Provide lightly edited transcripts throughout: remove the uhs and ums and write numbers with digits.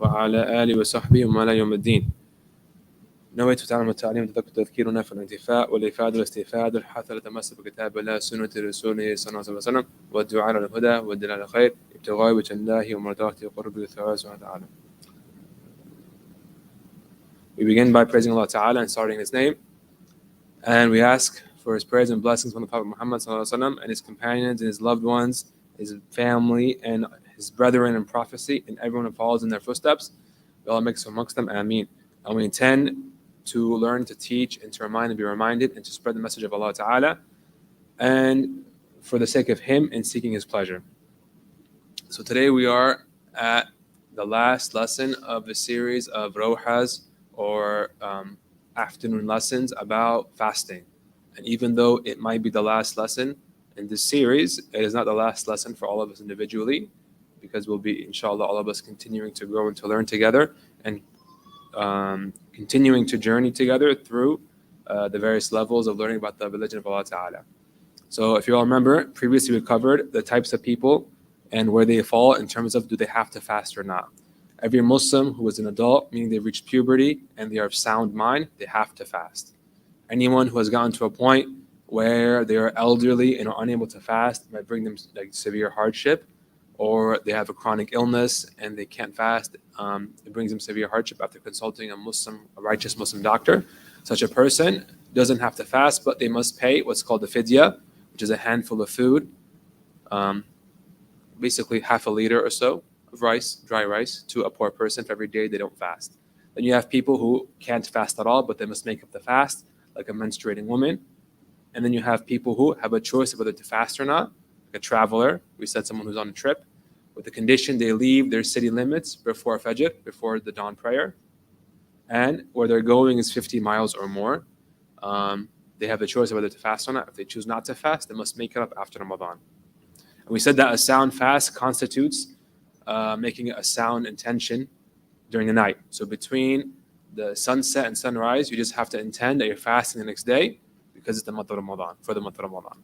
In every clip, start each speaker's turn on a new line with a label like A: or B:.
A: وعلى آله وصحبه ومن يوم الدين. نويت تعلم التعليم تذكير نفع الانتفاع والإفادة والاستفادة والحث على التمسك بكتاب الله سنة رسوله صلى الله عليه وسلم والدعاء على الهدى والدلالة على الخير ابتغاء وجه الله ومرضاته وقرب الثواب سبحانه وتعالى. We begin by praising Allah Ta'ala and starting His name, and we ask for His prayers and blessings on the Prophet Muhammad ﷺ and his companions and his loved ones, his family and his brethren in prophecy, and everyone who follows in their footsteps. May Allah make us amongst them. Ameen. And we intend to learn, to teach, and to remind and be reminded, and to spread the message of Allah Ta'ala, and for the sake of Him and seeking His pleasure. So today we are at the last lesson of the series of Rohas, or afternoon lessons about fasting. And even though it might be the last lesson in this series, it is not the last lesson for all of us individually, because we'll be, inshallah, all of us continuing to grow and to learn together, and continuing to journey together through the various levels of learning about the religion of Allah Ta'ala. So if you all remember, previously we covered the types of people and where they fall in terms of do they have to fast or not. Every Muslim who is an adult, meaning they've reached puberty and they are of sound mind, they have to fast. Anyone who has gotten to a point where they are elderly and are unable to fast might bring them like severe hardship, or they have a chronic illness and they can't fast. It brings them severe hardship after consulting a righteous Muslim doctor. Such a person doesn't have to fast, but they must pay what's called the fidya, which is a handful of food, basically half a liter or so of rice, dry rice, to a poor person for every day they don't fast. Then you have people who can't fast at all, but they must make up the fast, like a menstruating woman. And then you have people who have a choice of whether to fast or not, like a traveler. We said someone who's on a trip, with the condition they leave their city limits before Fajr, before the dawn prayer, and where they're going is 50 miles or more. They have the choice of whether to fast or not. If they choose not to fast, they must make it up after Ramadan. And we said that a sound fast constitutes making a sound intention during the night. So between the sunset and sunrise, you just have to intend that you're fasting the next day because it's the month of Ramadan, for the month of Ramadan.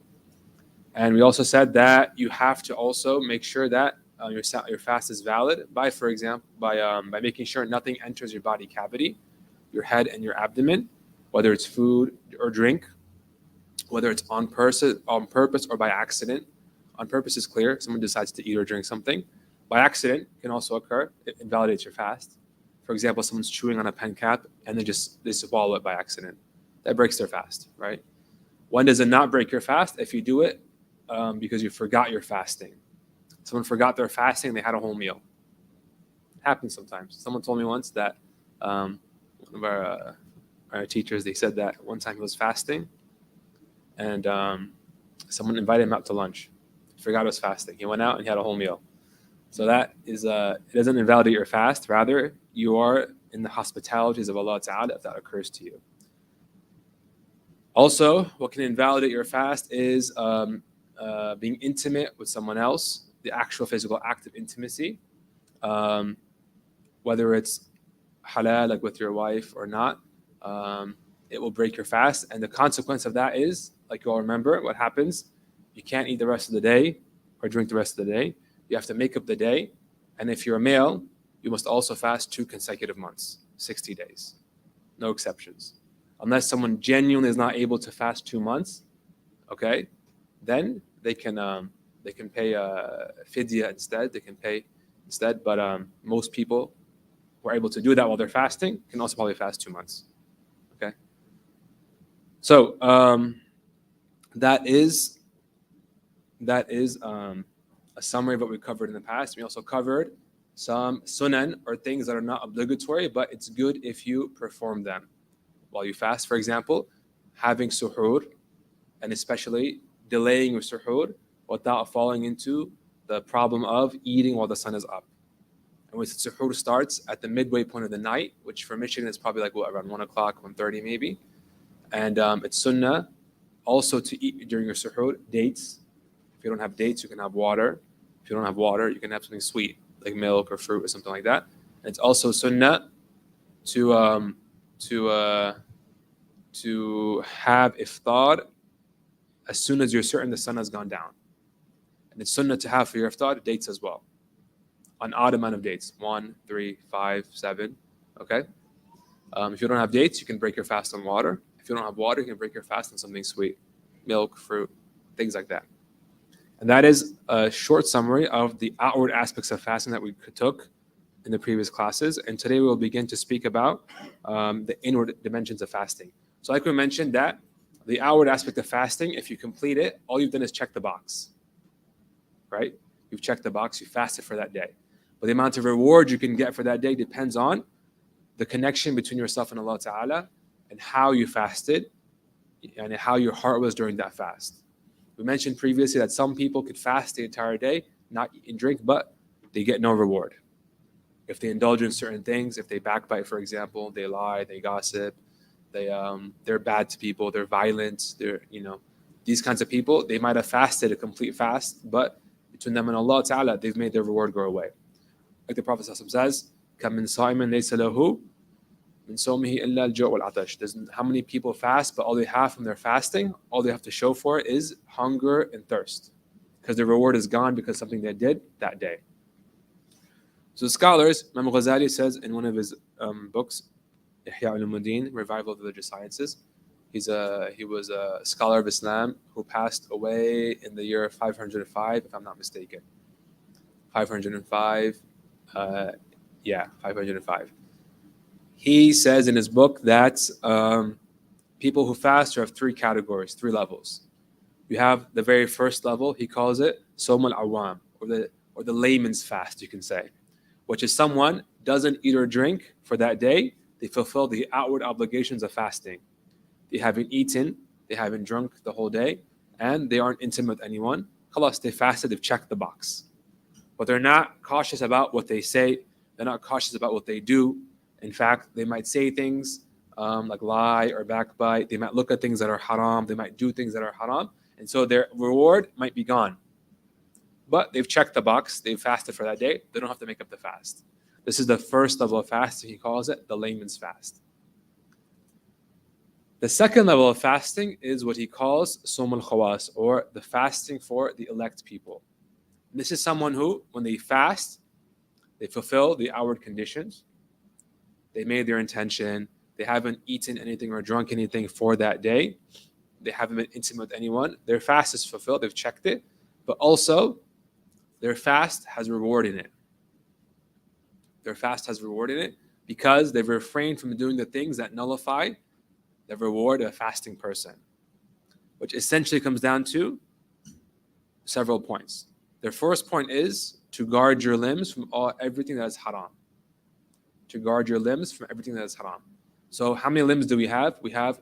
A: And we also said that you have to also make sure that your fast is valid by, for example, by making sure nothing enters your body cavity, your head and your abdomen, whether it's food or drink, whether it's on purpose or by accident. On purpose is clear. Someone decides to eat or drink something. By accident can also occur. It invalidates your fast. For example, someone's chewing on a pen cap and they swallow it by accident. That breaks their fast, right? When does it not break your fast? If you do it because you forgot you're fasting. Someone forgot they're fasting and they had a whole meal. It happens sometimes. Someone told me once that one of our teachers, they said that one time he was fasting and someone invited him out to lunch. He forgot he was fasting. He went out and he had a whole meal. So that is, it doesn't invalidate your fast. Rather, you are in the hospitalities of Allah Ta'ala if that occurs to you. Also, what can invalidate your fast is being intimate with someone else, the actual physical act of intimacy, whether it's halal, like with your wife or not, it will break your fast. And the consequence of that is, like you all remember, what happens? You can't eat the rest of the day or drink the rest of the day. You have to make up the day. And if you're a male, you must also fast 2 consecutive months, 60 days. No exceptions. Unless someone genuinely is not able to fast 2 months, okay, then they can pay fidya instead. They can pay instead. But most people who are able to do that while they're fasting can also probably fast 2 months. Okay. So that is a summary of what we covered in the past. We also covered some sunan, or things that are not obligatory, but it's good if you perform them while you fast. For example, having suhoor, and especially delaying your suhoor without falling into the problem of eating while the sun is up. And when suhoor starts at the midway point of the night, which for Michigan is probably like around 1 o'clock, 1:30 maybe. And it's sunnah also to eat during your suhoor dates. If you don't have dates, you can have water. If you don't have water, you can have something sweet like milk or fruit or something like that. And it's also sunnah to have iftar as soon as you're certain the sun has gone down. And it's sunnah to have for your iftar dates as well. an odd amount of dates: 1, 3, 5, 7. Okay. If you don't have dates, you can break your fast on water. If you don't have water, you can break your fast on something sweet, milk, fruit, things like that. And that is a short summary of the outward aspects of fasting that we took in the previous classes. And today we'll begin to speak about the inward dimensions of fasting. So like we mentioned, that the outward aspect of fasting, if you complete it, all you've done is check the box, right? You've checked the box, you fasted for that day. But the amount of reward you can get for that day depends on the connection between yourself and Allah Ta'ala and how you fasted and how your heart was during that fast. We mentioned previously that some people could fast the entire day, not eat and drink, but they get no reward. If they indulge in certain things, if they backbite, for example, they lie, they gossip, they're bad to people, they're violent, these kinds of people, they might have fasted a complete fast, but between them and Allah Ta'ala, they've made their reward go away. Like the Prophet says, كَم مِّن صَائِمٍ لَيْسَ لَهُ مِن صَوْمِهِ إِلَّا الْجُوعُ وَالْعَطَشُ. There's how many people fast, but all they have from their fasting, all they have to show for it is hunger and thirst, because their reward is gone because something they did that day. So scholars, Imam Ghazali says in one of his books, Ihya Ulumuddin, Revival of Religious Sciences, he was a scholar of Islam who passed away in the year 505, if I'm not mistaken. 505, 505. He says in his book that people who fast have three categories, three levels. You have the very first level, he calls it Sawm al-Awam, or the layman's fast, you can say, which is someone doesn't eat or drink for that day. They fulfill the outward obligations of fasting. They haven't eaten, they haven't drunk the whole day, and they aren't intimate with anyone. Khalas, they fasted, they've checked the box. But they're not cautious about what they say, they're not cautious about what they do. In fact, they might say things like lie or backbite. They might look at things that are haram. They might do things that are haram. And so their reward might be gone. But they've checked the box. They've fasted for that day. They don't have to make up the fast. This is the first level of fasting. He calls it the layman's fast. The second level of fasting is what he calls Sawm al-Khawas, or the fasting for the elect people. This is someone who, when they fast, they fulfill the outward conditions. They made their intention. They haven't eaten anything or drunk anything for that day. They haven't been intimate with anyone. Their fast is fulfilled. They've checked it. But also, their fast has reward in it. Their fast has reward in it because they've refrained from doing the things that nullify the reward of a fasting person, which essentially comes down to several points. Their first point is to guard your limbs from everything that is haram. To guard your limbs from everything that is haram. So how many limbs do we have? We have,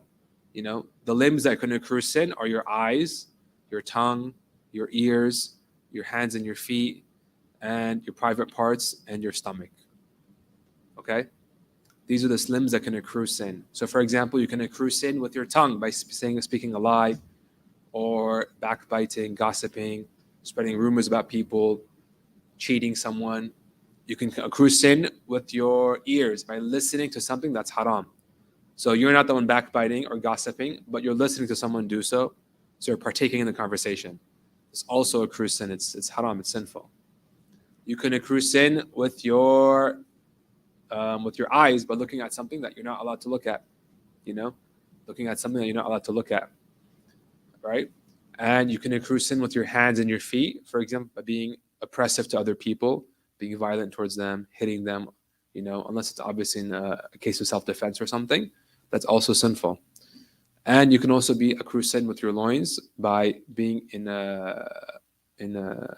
A: the limbs that can accrue sin are your eyes, your tongue, your ears, your hands and your feet, and your private parts and your stomach. Okay? These are the limbs that can accrue sin. So for example, you can accrue sin with your tongue by speaking a lie, or backbiting, gossiping, spreading rumors about people, cheating someone. You can accrue sin with your ears by listening to something that's haram. So you're not the one backbiting or gossiping, but you're listening to someone do so. So you're partaking in the conversation. It's also accrue sin. It's haram. It's sinful. You can accrue sin with your eyes by looking at something that you're not allowed to look at. Looking at something that you're not allowed to look at. Right? And you can accrue sin with your hands and your feet, for example, by being oppressive to other people, being violent towards them, hitting them, unless it's obviously in a case of self-defense or something, that's also sinful. And you can also be accrue sin with your loins by being in a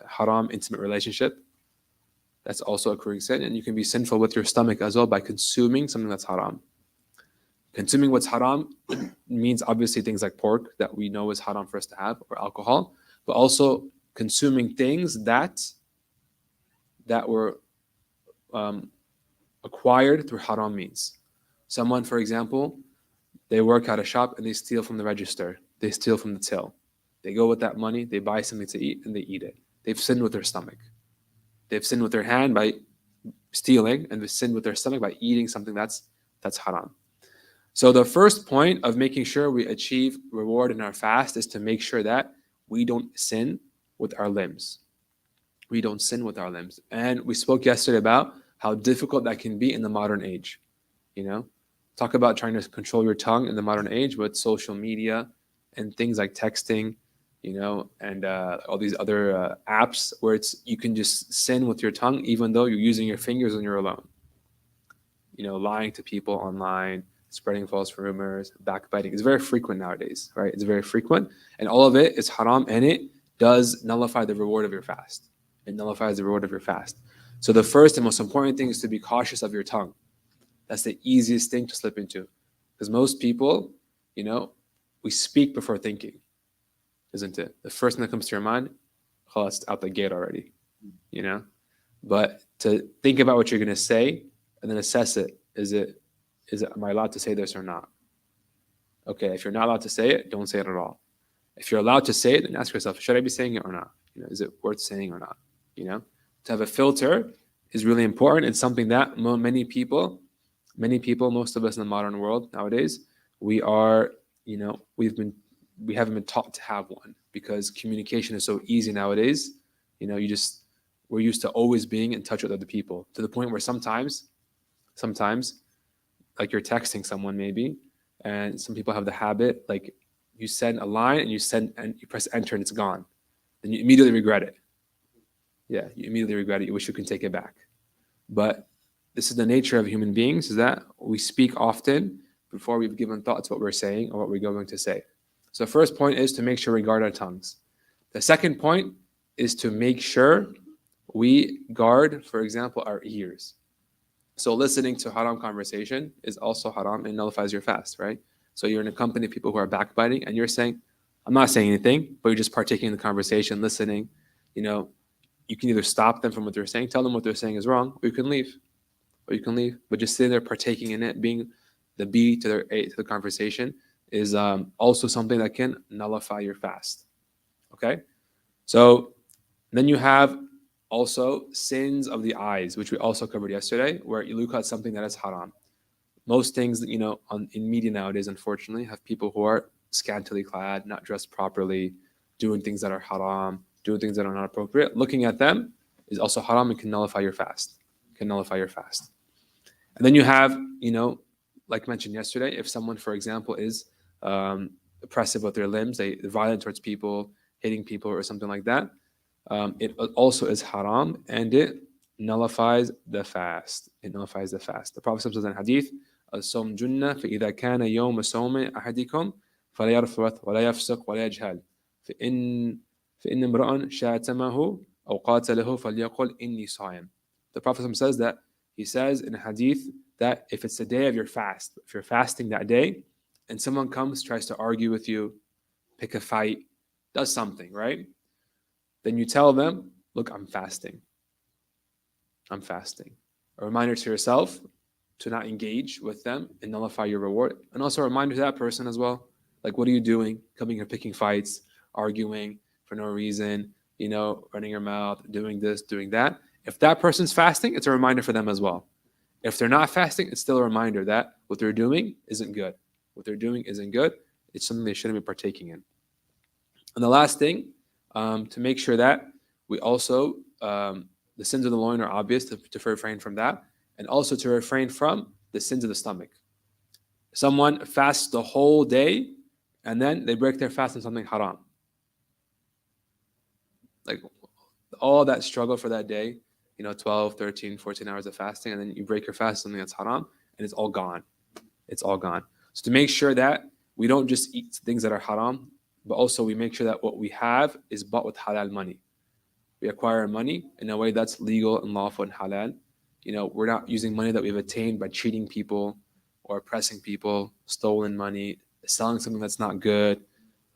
A: haram intimate relationship. That's also accruing sin. And you can be sinful with your stomach as well by consuming something that's haram. Consuming what's haram means obviously things like pork that we know is haram for us to have, or alcohol, but also consuming things that were acquired through haram means. Someone, for example, they work at a shop and they steal from the register. They steal from the till. They go with that money, they buy something to eat, and they eat it. They've sinned with their stomach. They've sinned with their hand by stealing, and they've sinned with their stomach by eating something that's haram. So the first point of making sure we achieve reward in our fast is to make sure that we don't sin with our limbs. We don't sin with our limbs. And we spoke yesterday about how difficult that can be in the modern age. You know, talk about trying to control your tongue in the modern age with social media and things like texting, and all these other apps where you can just sin with your tongue, even though you're using your fingers when you're alone. Lying to people online, spreading false rumors, backbiting is very frequent nowadays, right? It's very frequent, and all of it is haram, and it does nullify the reward of your fast. It nullifies the reward of your fast. So the first and most important thing is to be cautious of your tongue. That's the easiest thing to slip into, because most people, we speak before thinking, isn't it? The first thing that comes to your mind, oh, it's out the gate already, you know. But to think about what you're going to say and then assess it. Is it? Am I allowed to say this or not? Okay, if you're not allowed to say it, don't say it at all. If you're allowed to say it, then ask yourself, should I be saying it or not? Is it worth saying or not? To have a filter is really important. It's something that many people, most of us in the modern world nowadays, we are, we haven't been taught to have one, because communication is so easy nowadays. We're used to always being in touch with other people, to the point where sometimes, like you're texting someone maybe, and some people have the habit, like you send a line and you press enter and it's gone. Then you immediately regret it. Yeah, you immediately regret it. You wish you could take it back. But this is the nature of human beings, is that we speak often before we've given thought to what we're saying or what we're going to say. So the first point is to make sure we guard our tongues. The second point is to make sure we guard, for example, our ears. So listening to haram conversation is also haram and nullifies your fast, right? So you're in a company of people who are backbiting and you're saying, I'm not saying anything, but you're just partaking in the conversation, listening. You can either stop them from what they're saying, tell them what they're saying is wrong, or you can leave. But just sitting there partaking in it, being the B to their A to the conversation, is also something that can nullify your fast. Okay? So then you have also sins of the eyes, which we also covered yesterday, where you look at something that is haram. Most things, in media nowadays, unfortunately, have people who are scantily clad, not dressed properly, doing things that are haram, doing things that are not appropriate. Looking at them is also haram and can nullify your fast. And then you have, like mentioned yesterday, if someone, for example, is oppressive with their limbs, they're violent towards people, hitting people or something like that, it also is haram and it nullifies the fast. The Prophet says in hadith, الصوم جنة فإذا كان يوم صوم أحدكم فلا يرفث ولا يفسق ولا يجهل فإن امرأ شاتمه أو قاتله فليقل إني صائم. The Prophet says that, he says in a hadith, that if it's the day of your fast, if you're fasting that day and someone comes, tries to argue with you, pick a fight, does something, right? Then you tell them, look, I'm fasting. A reminder to yourself to not engage with them and nullify your reward. And also a reminder to that person as well. Like, what are you doing? Coming here picking fights, arguing for no reason, running your mouth, doing this, doing that. If that person's fasting, it's a reminder for them as well. If they're not fasting, it's still a reminder that what they're doing isn't good. It's something they shouldn't be partaking in. And the last thing, to make sure that we also, the sins of the loin are obvious, to refrain from that, and also to refrain from the sins of the stomach. Someone fasts the whole day and then they break their fast on something haram. Like all that struggle for that day, 12, 13, 14 hours of fasting, and then you break your fast on something that's haram, and it's all gone. So to make sure that we don't just eat things that are haram, but also we make sure that what we have is bought with halal money. We acquire money in a way that's legal and lawful and halal. We're not using money that we've attained by cheating people or oppressing people, stolen money, selling something that's not good.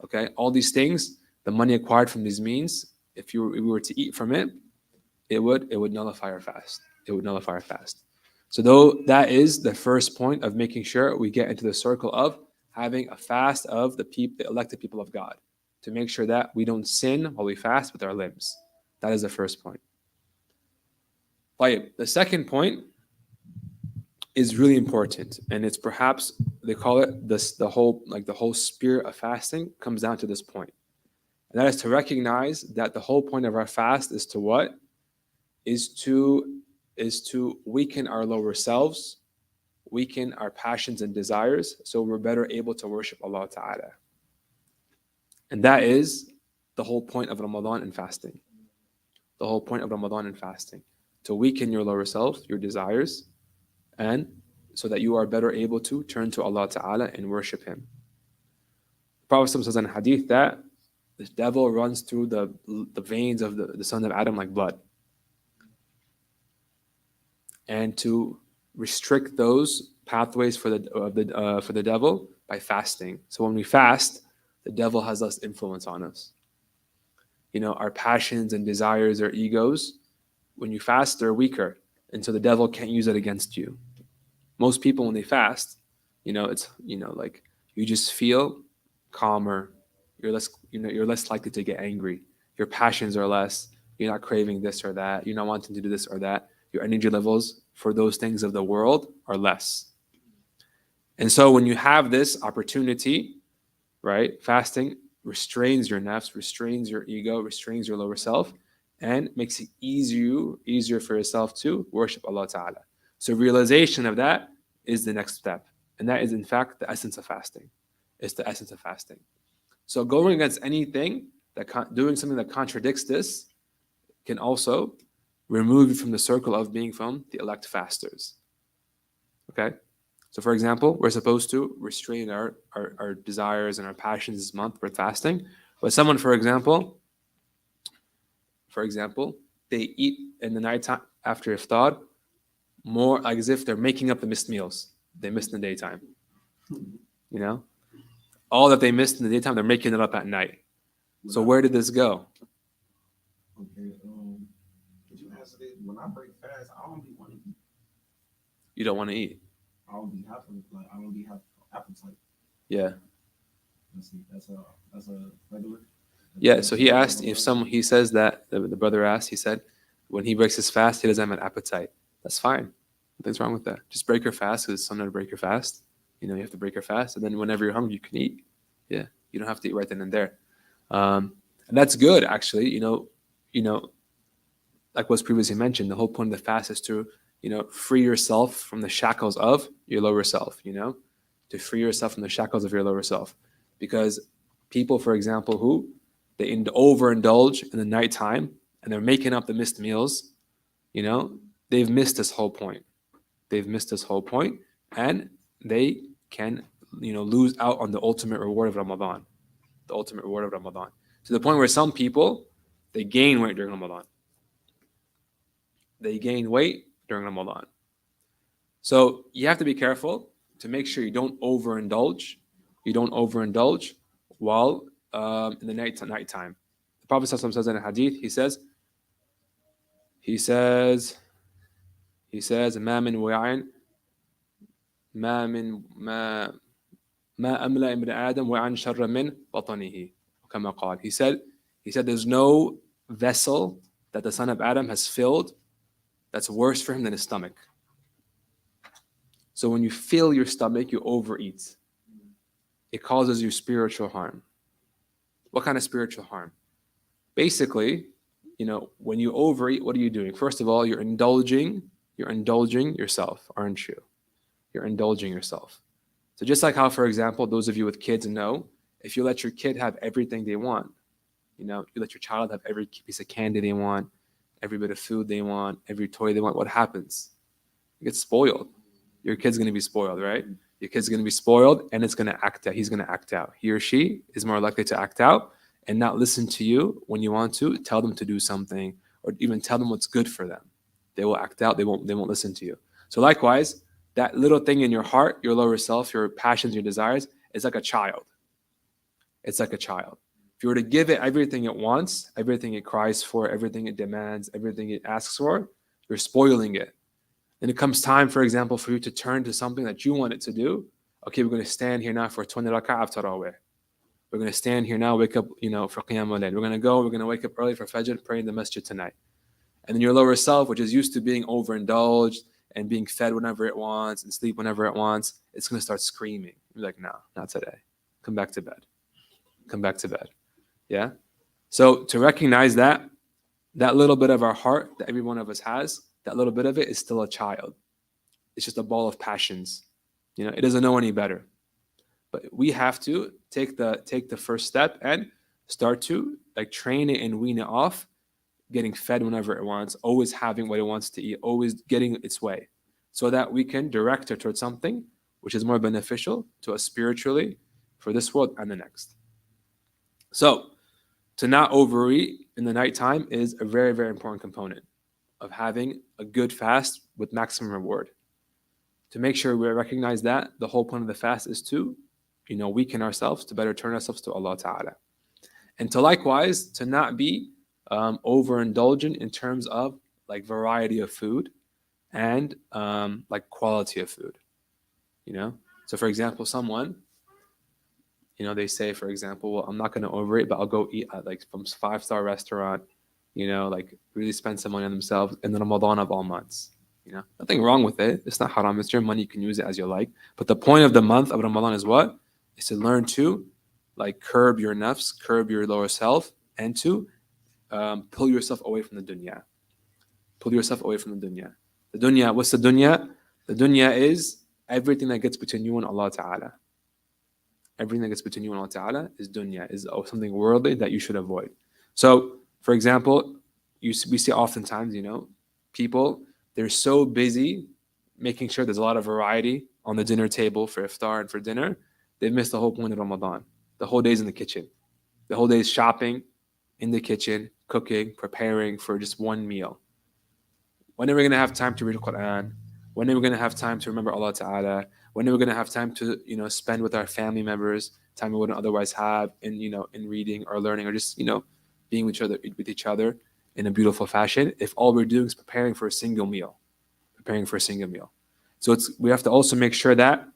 A: Okay, all these things, the money acquired from these means, if we were to eat from it, it would nullify our fast. So though that is the first point of making sure we get into the circle of having a fast of the elected people of God, to make sure that we don't sin while we fast with our limbs. That is the first point. The second point is really important, and it's perhaps, they call it this, the whole spirit of fasting comes down to this point. And that is to recognize that the whole point of our fast is to what? Is to weaken our lower selves, weaken our passions and desires, so we're better able to worship Allah Ta'ala. And that is the whole point of Ramadan and fasting. The whole point of Ramadan and fasting. To weaken your lower self, your desires, and so that you are better able to turn to Allah Ta'ala and worship Him. The Prophet says in a hadith that the devil runs through the veins of the son of Adam like blood. And to restrict those pathways for the devil by fasting. So when we fast, the devil has less influence on us. Our passions and desires, our egos, when you fast, they're weaker, and so the devil can't use it against you. Most people, when they fast, it's like you just feel calmer. You're less likely to get angry. Your passions are less. You're not craving this or that. You're not wanting to do this or that. Your energy levels for those things of the world are less. And so when you have this opportunity, right, fasting restrains your nafs, restrains your ego, restrains your lower self, and makes it easier for yourself to worship Allah Ta'ala. So realization of that is the next step. And that is, in fact, the essence of fasting. It's the essence of fasting. So going against anything, doing something that contradicts this, can also remove you from the circle of being from the elect fasters. Okay? So for example, we're supposed to restrain our desires and our passions this month with fasting. But someone, for example, they eat in the night time after iftar more as if they're making up the missed meals they missed in the daytime. All that they missed in the daytime, they're making it up at night. So where did this go?
B: Okay, could you answer this? When I break fast, I don't be wanting to eat.
A: You don't want to eat.
B: I don't be having appetite.
A: Yeah.
B: That's a regular.
A: Yeah. So he asked he says that the brother asked. He said, when he breaks his fast, he doesn't have an appetite. That's fine. Nothing's wrong with that. Just break your fast because it's something to break your fast. You have to break your fast, and then whenever you're hungry, you can eat. Yeah. You don't have to eat right then and there. And that's good, actually. Like was previously mentioned, the whole point of the fast is to, free yourself from the shackles of your lower self, to free yourself from the shackles of your lower self. Because people, for example, who they overindulge in the nighttime and they're making up the missed meals, they've missed this whole point. And they can, lose out on the ultimate reward of Ramadan. To the point where some people, they gain weight during Ramadan. So you have to be careful to make sure you don't overindulge. While in the nighttime. The Prophet ﷺ says in a hadith, he says, ما من وعاء ما أملأ ابن آدم وعاء شر من بطنه كما قال. He said there's no vessel that the son of Adam has filled that's worse for him than his stomach. So when you fill your stomach, you overeat. It causes you spiritual harm. What kind of spiritual harm? Basically, when you overeat, what are you doing? First of all, you're indulging yourself, aren't you? You're indulging yourself. So just like how, for example, those of you with kids know, if you let your kid have everything they want, you let your child have every piece of candy they want, every bit of food they want, every toy they want, what happens? You get spoiled. Your kid's going to be spoiled, right? Your kid's going to be spoiled, and it's going to act out. He's going to act out. He or she is more likely to act out and not listen to you when you want to tell them to do something or even tell them what's good for them. They will act out. They won't listen to you. So likewise, that little thing in your heart, your lower self, your passions, your desires, is like a child. It's like a child. If you were to give it everything it wants, everything it cries for, everything it demands, everything it asks for, you're spoiling it. And it comes time, for example, for you to turn to something that you want it to do. Okay, we're going to stand here now for 20 rak'ah of tarawih. We're going to stand here now, wake up, for qiyam al-layl. We're going to wake up early for fajr, pray in the masjid tonight. And then your lower self, which is used to being overindulged and being fed whenever it wants and sleep whenever it wants, it's going to start screaming. You're like, no, not today. Come back to bed. Yeah? So to recognize that little bit of our heart that every one of us has, that little bit of it is still a child. It's just a ball of passions. It doesn't know any better. But we have to take the first step and start to like train it and wean it off, getting fed whenever it wants, always having what it wants to eat, always getting its way, so that we can direct it towards something which is more beneficial to us spiritually for this world and the next. So to not overeat in the nighttime is a very, very important component of having a good fast with maximum reward. To make sure we recognize that, the whole point of the fast is to, weaken ourselves, to better turn ourselves to Allah Ta'ala. And to likewise, to not be overindulgent in terms of like variety of food and like quality of food. So for example, someone, they say, for example, well, I'm not going to overeat, but I'll go eat at like from 5-star restaurant, like really spend some money on themselves in the Ramadan of all months. Nothing wrong with it. It's not haram. It's your money. You can use it as you like. But the point of the month of Ramadan is what? Is to learn to like curb your nafs, curb your lower self, and to pull yourself away from the dunya. Pull yourself away from the dunya. The dunya, what's the dunya? The dunya is everything that gets between you and Allah Ta'ala. Everything that gets between you and Allah Ta'ala is dunya, is something worldly that you should avoid. So, for example, we see oftentimes, people, they're so busy making sure there's a lot of variety on the dinner table for iftar and for dinner, they've missed the whole point of Ramadan. The whole day's in the kitchen. The whole day's shopping, in the kitchen, cooking, preparing for just one meal. When are we going to have time to read the Quran? When are we going to have time to remember Allah Ta'ala? When are we going to have time to, spend with our family members, time we wouldn't otherwise have in reading or learning or just, being with each other in a beautiful fashion, if all we're doing is preparing for a single meal. So we have to also make sure that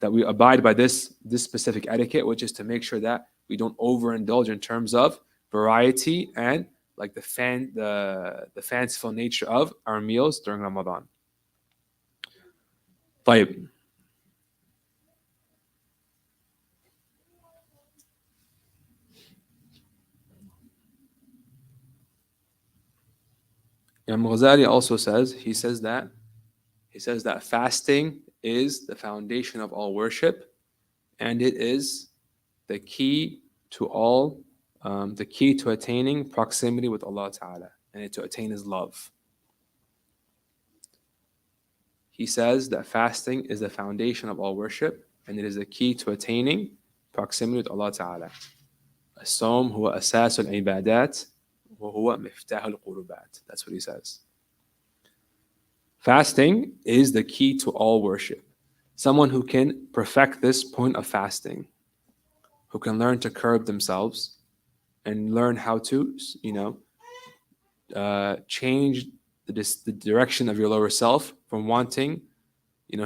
A: we abide by this specific etiquette, which is to make sure that we don't overindulge in terms of variety and like the fanciful nature of our meals during Ramadan. طيب. Imam Ghazali also says that fasting is the foundation of all worship, and it is the key to attaining proximity with Allah Ta'ala, and to attain His love. He says that fasting is the foundation of all worship, and it is the key to attaining proximity with Allah Ta'ala. الصوم هو أساس العبادات وهو مفتاح القربات. That's what he says. Fasting is the key to all worship. Someone who can perfect this point of fasting, who can learn to curb themselves and learn how to, change the direction of your lower self from wanting,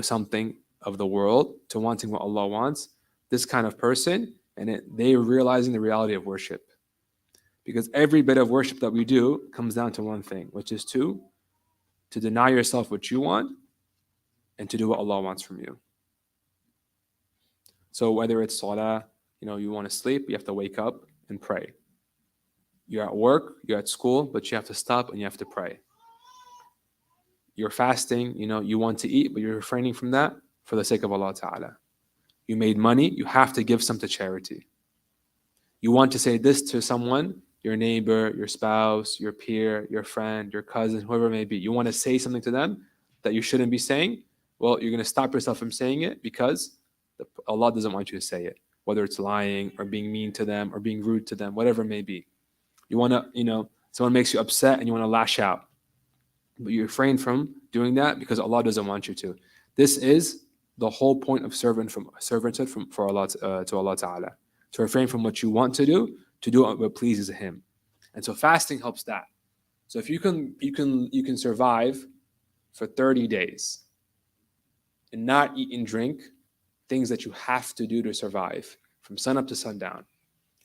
A: something of the world to wanting what Allah wants. This kind of person, and they're realizing the reality of worship. Because every bit of worship that we do comes down to one thing, which is to deny yourself what you want and to do what Allah wants from you. So whether it's salah, you want to sleep, you have to wake up and pray. You're at work, you're at school, but you have to stop and you have to pray. You're fasting, you want to eat, but you're refraining from that for the sake of Allah Ta'ala. You made money, you have to give some to charity. You want to say this to someone, your neighbor, your spouse, your peer, your friend, your cousin, whoever it may be. You want to say something to them that you shouldn't be saying. Well, you're going to stop yourself from saying it because Allah doesn't want you to say it, whether it's lying or being mean to them or being rude to them, whatever it may be. You want to, someone makes you upset and you want to lash out, but you refrain from doing that because Allah doesn't want you to. This is the whole point of servanthood for Allah to Allah Ta'ala. To refrain from what you want to do what pleases Him. And so fasting helps that. So if you can survive for 30 days and not eat and drink things that you have to do to survive from sun up to sundown.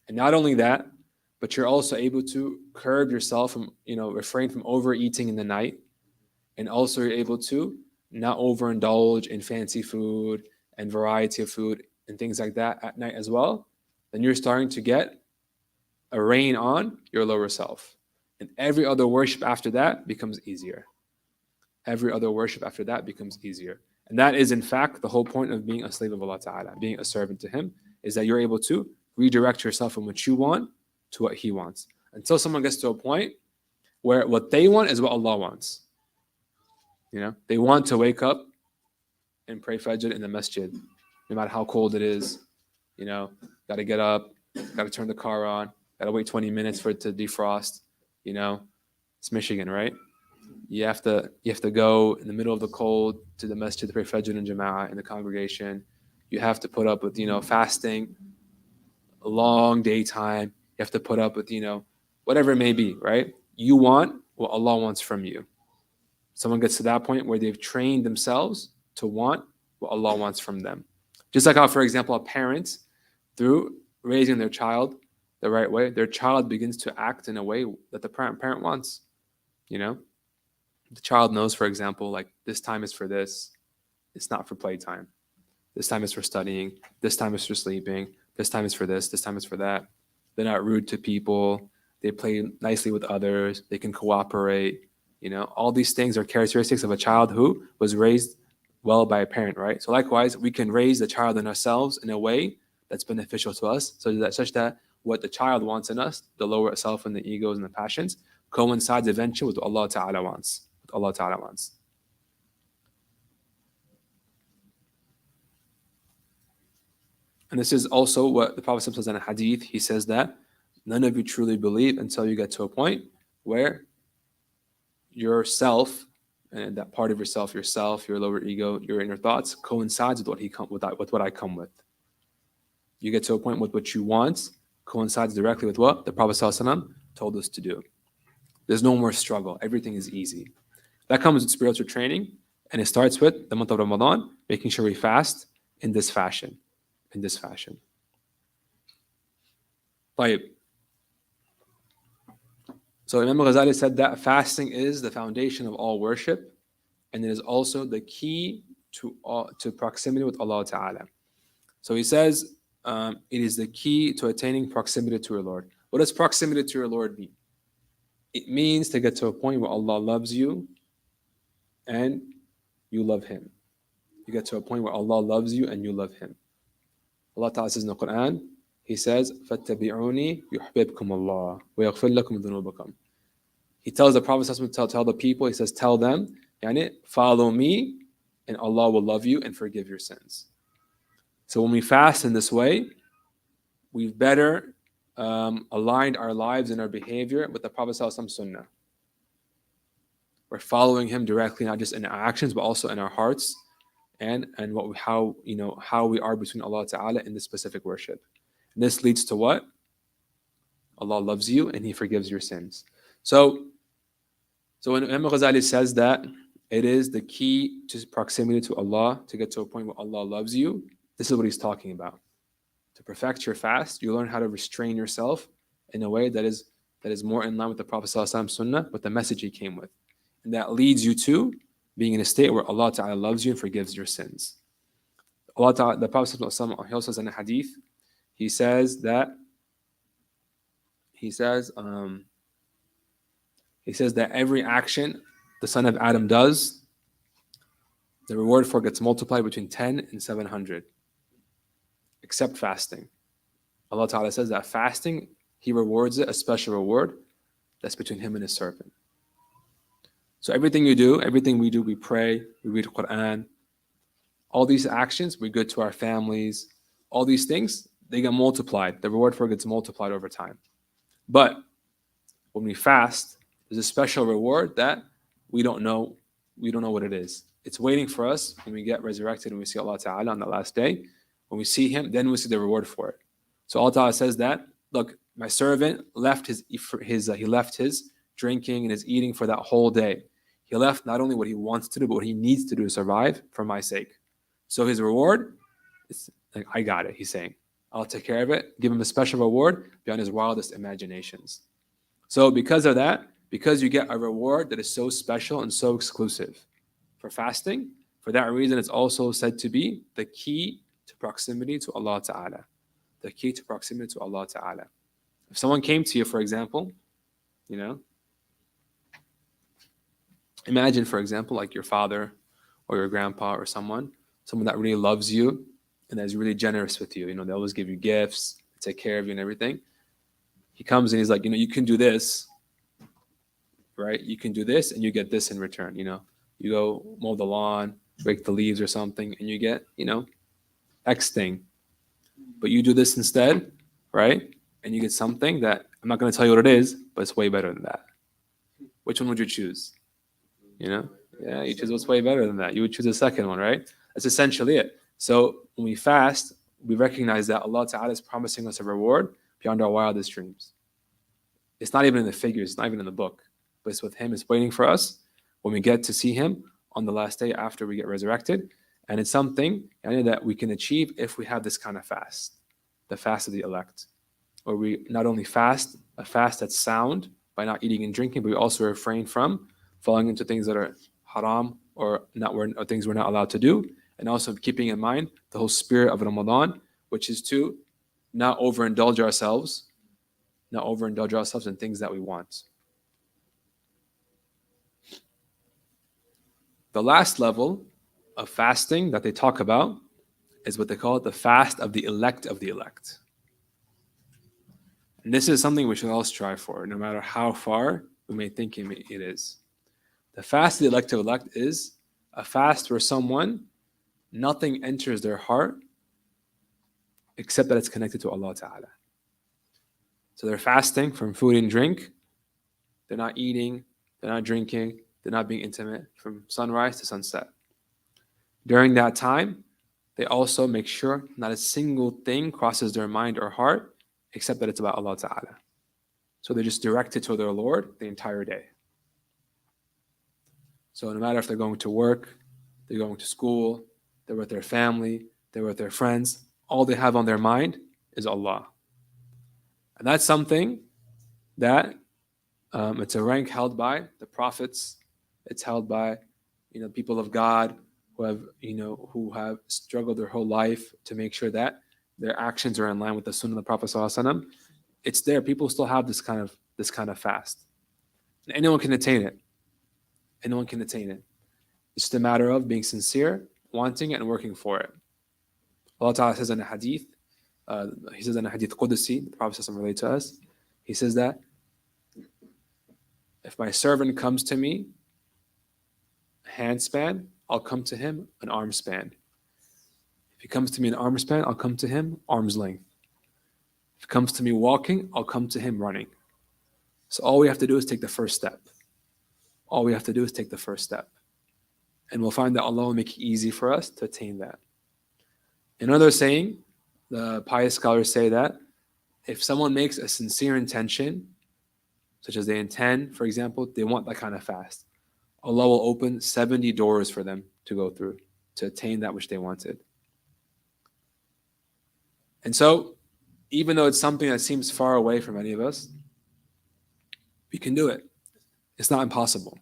A: And not only that, but you're also able to curb yourself from, refrain from overeating in the night. And also you're able to not overindulge in fancy food and variety of food and things like that at night as well. Then you're starting to get a rein on your lower self. And every other worship after that becomes easier. Every other worship after that becomes easier. And that is, in fact, the whole point of being a slave of Allah Ta'ala, being a servant to Him, is that you're able to redirect yourself from what you want to what He wants. Until someone gets to a point where what they want is what Allah wants. They want to wake up and pray Fajr in the masjid, no matter how cold it is. Got to get up, got to turn the car on, got to wait 20 minutes for it to defrost. It's Michigan, right? You have to go in the middle of the cold to the masjid to pray Fajr in Jama'ah in the congregation. You have to put up with, fasting, a long daytime. You have to put up with, whatever it may be, right? You want what Allah wants from you. Someone gets to that point where they've trained themselves to want what Allah wants from them. Just like how, for example, a parent, through raising their child the right way, their child begins to act in a way that the parent wants. The child knows, for example, like this time is for this. It's not for playtime. This time is for studying. This time is for sleeping. This time is for this. This time is for that. They're not rude to people. They play nicely with others. They can cooperate. All these things are characteristics of a child who was raised well by a parent, right? So likewise, we can raise the child in ourselves in a way that's beneficial to us, such that what the child wants in us, the lower self and the egos and the passions, coincides eventually with what Allah Ta'ala wants. And this is also what the Prophet says in a hadith. He says that none of you truly believe until you get to a point where yourself and that part of yourself, your lower ego, your inner thoughts coincides with what I come with. You get to a point with what you want coincides directly with what the Prophet ﷺ told us to do. There's no more struggle. Everything is easy. That comes with spiritual training, and it starts with the month of Ramadan, making sure we fast in this fashion. طيب. So Imam Ghazali said that fasting is the foundation of all worship, and it is also the key to proximity with Allah Ta'ala. So he says, it is the key to attaining proximity to your Lord. What does proximity to your Lord mean? It means to get to a point where Allah loves you and you love Him. You get to a point where Allah loves you and you love Him. Allah Ta'ala says in the Quran, He says, فَاتَّبِعُونِي يُحْبِبْكُمُ اللَّهُ وَيَغْفِرْ لَكُمْ ذُنُوبَكُمْ. He tells the Prophet to tell the people, he says, tell them, follow me and Allah will love you and forgive your sins. So when we fast in this way, we've better aligned our lives and our behavior with the Prophet Sunnah. We're following him directly, not just in our actions, but also in our hearts and how we are between Allah Ta'ala in this specific worship. And this leads to what? Allah loves you and He forgives your sins. So when Imam Ghazali says that it is the key to proximity to Allah to get to a point where Allah loves you, this is what he's talking about. To perfect your fast, you learn how to restrain yourself in a way that is more in line with the Prophet ﷺ Sunnah, with the message he came with. And that leads you to being in a state where Allah Ta'ala loves you and forgives your sins. Allah Ta'ala, the Prophet ﷺ, he also says in a hadith, he says that every action the son of Adam does, the reward for it gets multiplied between 10 and 700, except fasting. Allah Ta'ala says that fasting, He rewards it a special reward that's between Him and His servant. So everything we do, we pray, we read Quran, all these actions, we're good to our families, all these things, they get multiplied. The reward for it gets multiplied over time. But when we fast, there's a special reward that we don't know what it is. It's waiting for us when we get resurrected and we see Allah Ta'ala on the last day. When we see Him, then we see the reward for it. So Allah Ta'ala says that, look, my servant left he left his drinking and his eating for that whole day. He left not only what he wants to do, but what he needs to do to survive for my sake. So his reward is like, I got it, he's saying. I'll take care of it, give him a special reward beyond his wildest imaginations. So because of that, because you get a reward that is so special and so exclusive for fasting, for that reason it's also said to be the key to proximity to Allah Ta'ala. The key to proximity to Allah Ta'ala. If someone came to you, for example, you know, imagine, for example, like your father or your grandpa or someone that really loves you and that is really generous with you. You know, they always give you gifts, take care of you and everything. He comes and he's like, you can do this, right? You can do this and you get this in return. You go mow the lawn, rake the leaves or something, and you get, X thing. But you do this instead, right? And you get something that I'm not going to tell you what it is, but it's way better than that. Which one would you choose? Yeah, you choose what's way better than that. You would choose the second one, right? That's essentially it. So when we fast, we recognize that Allah Ta'ala is promising us a reward beyond our wildest dreams. It's not even in the figures, it's not even in the book, but it's with Him, it's waiting for us when we get to see Him on the last day after we get resurrected. And it's something that we can achieve if we have this kind of fast, the fast of the elect, where we not only fast, a fast that's sound by not eating and drinking, but we also refrain from falling into things that are haram or things we're not allowed to do, and also keeping in mind the whole spirit of Ramadan, which is to not overindulge ourselves in things that we want. The last level of fasting that they talk about is what they call the fast of the elect of the elect. And this is something we should all strive for, no matter how far we may think it is. The fast of the elect is a fast where nothing enters their heart except that it's connected to Allah Ta'ala. So they're fasting from food and drink. They're not eating, they're not drinking, they're not being intimate from sunrise to sunset. During that time, they also make sure not a single thing crosses their mind or heart except that it's about Allah Ta'ala. So they're just directed to their Lord the entire day. So no matter if they're going to work, they're going to school, they're with their family, they're with their friends, all they have on their mind is Allah. And that's something that it's a rank held by the prophets. It's held by people of God who have struggled their whole life to make sure that their actions are in line with the Sunnah of the Prophet ﷺ. It's there. People still have this kind of fast. And anyone can attain it. Anyone can attain it. It's just a matter of being sincere, wanting it, and working for it. Allah Ta'ala says in a hadith, He says in a hadith Qudsi, the Prophet ﷺ related to us, He says that if my servant comes to me hand span, I'll come to him an arm span. If he comes to me an arm span, I'll come to him arm's length. If he comes to me walking, I'll come to him running. So all we have to do is take the first step. All we have to do is take the first step. And we'll find that Allah will make it easy for us to attain that. Another saying, the pious scholars say that if someone makes a sincere intention, such as they intend, for example, they want that kind of fast, Allah will open 70 doors for them to go through to attain that which they wanted. And so, even though it's something that seems far away from many of us, we can do it. It's not impossible.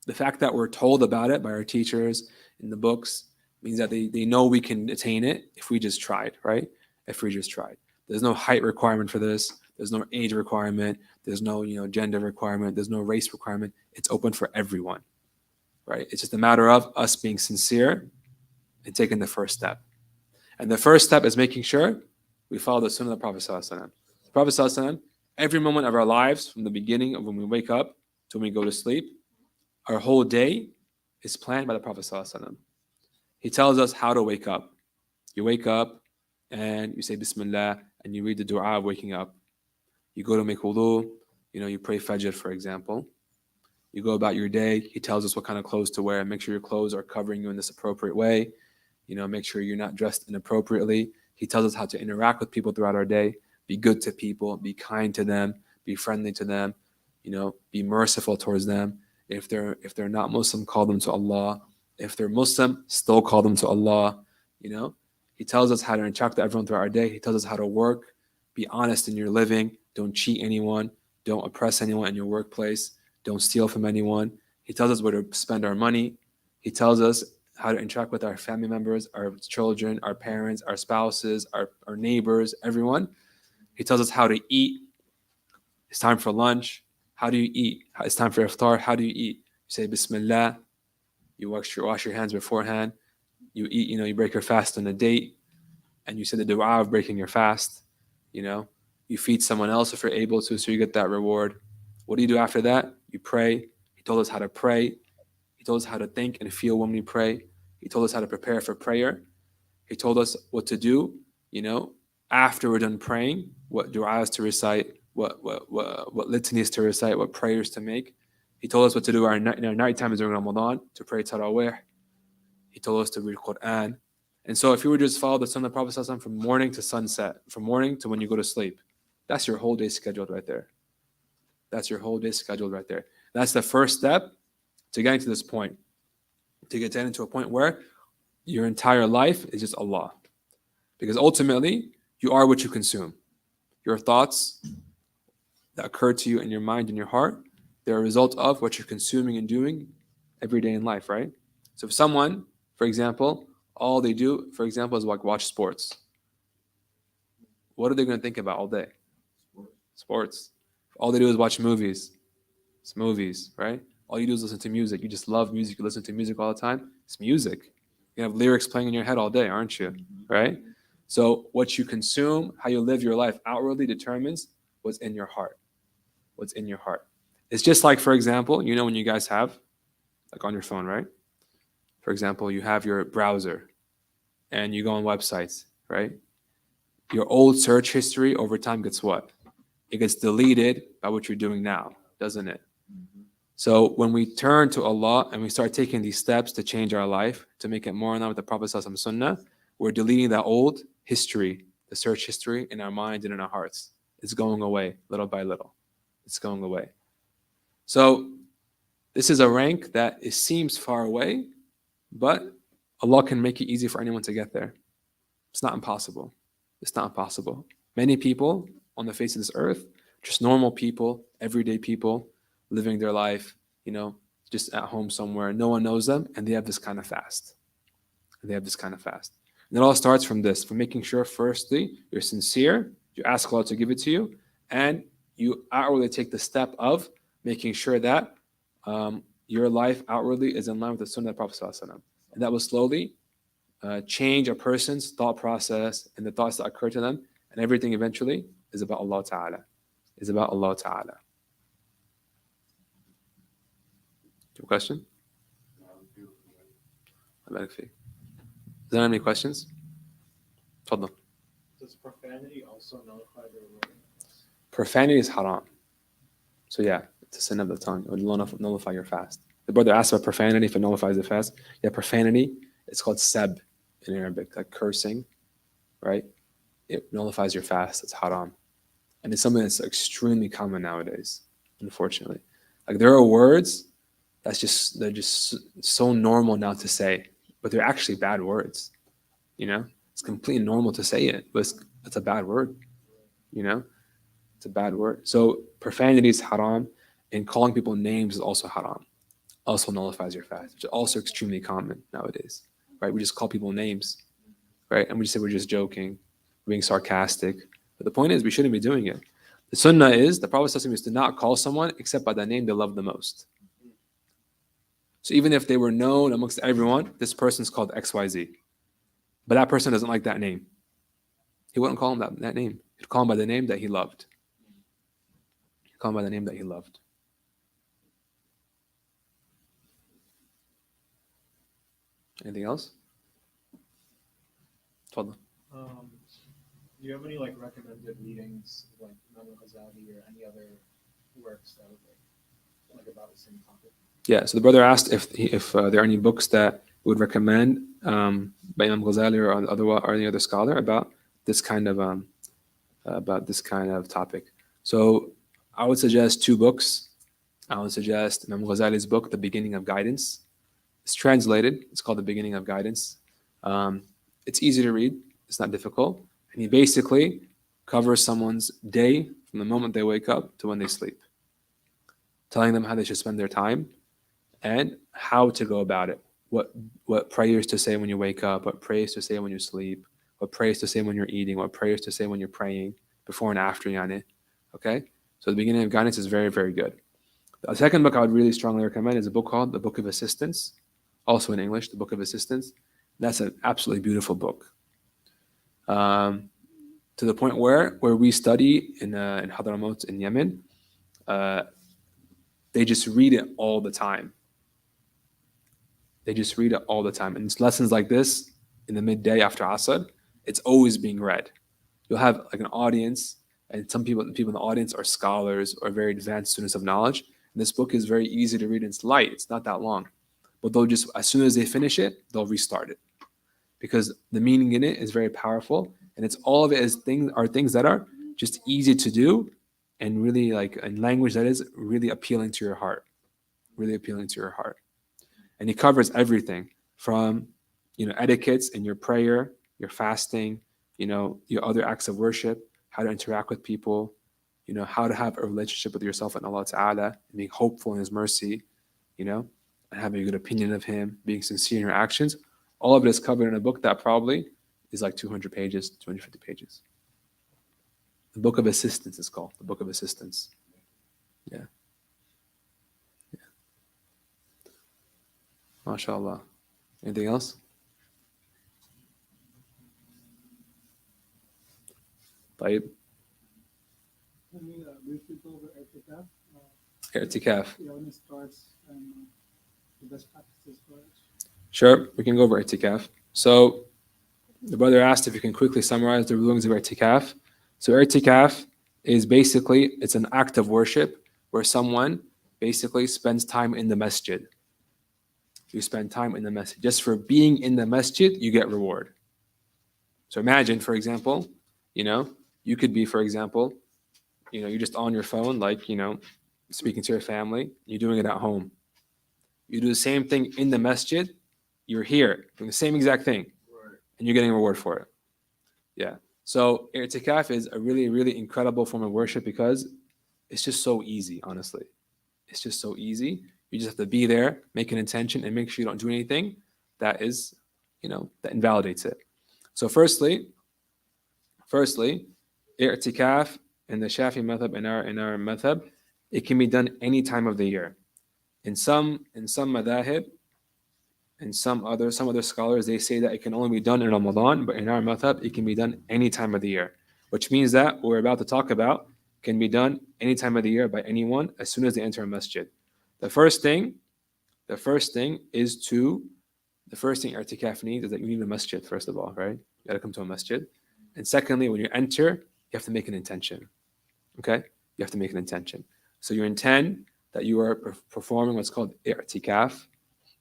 A: The fact that we're told about it by our teachers in the books means that they know we can attain it if we just tried, right? If we just tried. There's no height requirement for this. There's no age requirement. There's no gender requirement. There's no race requirement. It's open for everyone, right? It's just a matter of us being sincere and taking the first step. And the first step is making sure we follow the Sunnah of the Prophet ﷺ. The Prophet ﷺ, every moment of our lives, from the beginning of when we wake up to when we go to sleep, our whole day is planned by the Prophet ﷺ. He tells us how to wake up. You wake up and you say Bismillah and you read the dua of waking up. You go to make wudu, you pray Fajr, for example. You go about your day. He tells us what kind of clothes to wear. Make sure your clothes are covering you in this appropriate way. Make sure you're not dressed inappropriately. He tells us how to interact with people throughout our day. Be good to people. Be kind to them. Be friendly to them. Be merciful towards them. If they're not Muslim, call them to Allah. If they're Muslim, still call them to Allah. He tells us how to interact with everyone throughout our day. He tells us how to work. Be honest in your living. Don't cheat anyone. Don't oppress anyone in your workplace. Don't steal from anyone. He tells us where to spend our money. He tells us how to interact with our family members, our children, our parents, our spouses, our neighbors, everyone. He tells us how to eat. It's time for lunch. How do you eat? It's time for iftar. How do you eat? You say Bismillah. You wash your hands beforehand. You eat, you break your fast on a date, and you say the dua of breaking your fast. You feed someone else if you're able to, so you get that reward. What do you do after that? You pray. He told us how to pray. He told us how to think and feel when we pray. He told us how to prepare for prayer. He told us what to do, after we're done praying, what du'as to recite, what litanies to recite, what prayers to make. He told us what to do in our night times during Ramadan, to pray tarawih. He told us to read Quran. And so if you were to just follow the Sunnah of the Prophet ﷺ from morning to sunset, from morning to when you go to sleep, that's your whole day scheduled right there. That's your whole day scheduled right there. That's the first step to getting to this point, to get into a point where your entire life is just Allah. Because ultimately, you are what you consume. Your thoughts that occur to you in your mind and your heart, they're a result of what you're consuming and doing every day in life, right? So if someone, for example, all they do, for example, is like watch sports, what are they going to think about all day? Sports. All they do is watch movies. It's movies, right? All you do is listen to music. You just love music. You listen to music all the time. It's music. You have lyrics playing in your head all day, aren't you? Right? So what you consume, how you live your life outwardly determines what's in your heart. What's in your heart. It's just like, for example, when you guys have, like on your phone, right? For example, you have your browser and you go on websites, right? Your old search history over time gets what? It gets deleted by what you're doing now, doesn't it? So when we turn to Allah and we start taking these steps to change our life, to make it more in line with the Prophet ﷺ Sunnah, we're deleting that old history, the search history in our minds and in our hearts. It's going away little by little. It's going away. So this is a rank that it seems far away, but Allah can make it easy for anyone to get there. It's not impossible. It's not impossible. Many people on the face of this earth, just normal people, everyday people, living their life, just at home somewhere. No one knows them, and they have this kind of fast. And it all starts from this, from making sure, firstly, you're sincere, you ask Allah to give it to you, and you outwardly take the step of making sure that your life outwardly is in line with the Sunnah of the Prophet ﷺ. And that will slowly change a person's thought process and the thoughts that occur to them, and everything eventually is about Allah Ta'ala. Is about Allah Ta'ala. Your question? Does there have any questions? Tfaddal.
C: Does profanity also nullify the reward?
A: Profanity is haram. So yeah, it's a sin of the tongue. It would nullify your fast. The brother asked about profanity, if it nullifies the fast. Yeah, profanity, it's called sab in Arabic, like cursing, right? It nullifies your fast. It's haram. And it's something that's extremely common nowadays, unfortunately. Like there are words they're just so normal now to say, but they're actually bad words. It's completely normal to say it, but it's a bad word. It's a bad word. So profanity is haram, and calling people names is also haram. Also nullifies your fast, which is also extremely common nowadays, right? We just call people names, right? And we just say we're just joking, being sarcastic. But the point is, we shouldn't be doing it. The sunnah is, the Prophet ﷺ used to not call someone except by the name they love the most. So even if they were known amongst everyone, this person's called XYZ. But that person doesn't like that name. He wouldn't call him that name. He'd call him by the name that he loved. Anything else? Tfaddal.
C: Do you have any recommended readings like Imam Ghazali or any other works that would like about the same topic?
A: Yeah, so the brother asked if there are any books that would recommend by Imam Ghazali or any other scholar about this kind of topic. So I would suggest two books. I would suggest Imam Ghazali's book, The Beginning of Guidance. It's translated. It's called The Beginning of Guidance. It's easy to read. It's not difficult. And he basically covers someone's day from the moment they wake up to when they sleep, telling them how they should spend their time and how to go about it. What prayers to say when you wake up, what prayers to say when you sleep, what prayers to say when you're eating, what prayers to say when you're praying, before and after yani. Okay? So the beginning of guidance is very, very good. The second book I would really strongly recommend is a book called The Book of Assistance, also in English, The Book of Assistance. That's an absolutely beautiful book. To the point where we study in Hadramaut in Yemen, they just read it all the time. They just read it all the time. And it's lessons like this in the midday after Asr, it's always being read. You'll have like an audience, and some people in the audience are scholars or very advanced students of knowledge. And this book is very easy to read. And it's light. It's not that long. But they'll just, as soon as they finish it, they'll restart it. Because the meaning in it is very powerful. And it's all of it is things that are just easy to do and really like in language that is really appealing to your heart. Really appealing to your heart. And he covers everything from, etiquettes in your prayer, your fasting, your other acts of worship, how to interact with people, how to have a relationship with yourself and Allah Ta'ala, and being hopeful in His mercy, and having a good opinion of Him, being sincere in your actions. All of it is covered in a book that probably is like 200 pages, 250 pages. The Book of Assistance is called. The Book of Assistance. Yeah. MashaAllah. Anything else? طيب.
D: Let me briefly go over i'tikaf.
A: I'tikaf.
D: When it starts and the best practices for it.
A: Sure, we can go over i'tikaf. So the brother asked if you can quickly summarize the rulings of i'tikaf. So i'tikaf is basically, it's an act of worship where someone basically spends time in the masjid. You spend time in the masjid. Just for being in the masjid, you get reward. So imagine, for example, you could be, for example, you're just on your phone, like, speaking to your family. You're doing it at home. You do the same thing in the masjid. You're here doing the same exact thing, and you're getting a reward for it. Yeah. So i'tikaf is a really, really incredible form of worship because it's just so easy, honestly. It's just so easy. You just have to be there, make an intention, and make sure you don't do anything that is, that invalidates it. So firstly, i'tikaf in the Shafi madhab, in our madhab, it can be done any time of the year. In some madhahib, and some other scholars, they say that it can only be done in Ramadan, but in our madhab, it can be done any time of the year, which means that what we're about to talk about can be done any time of the year by anyone as soon as they enter a masjid. The first thing i'tikaf needs is that you need a masjid, first of all, right? You got to come to a masjid. And secondly, when you enter, you have to make an intention. Okay? You have to make an intention. So you intend that you are performing what's called i'tikaf,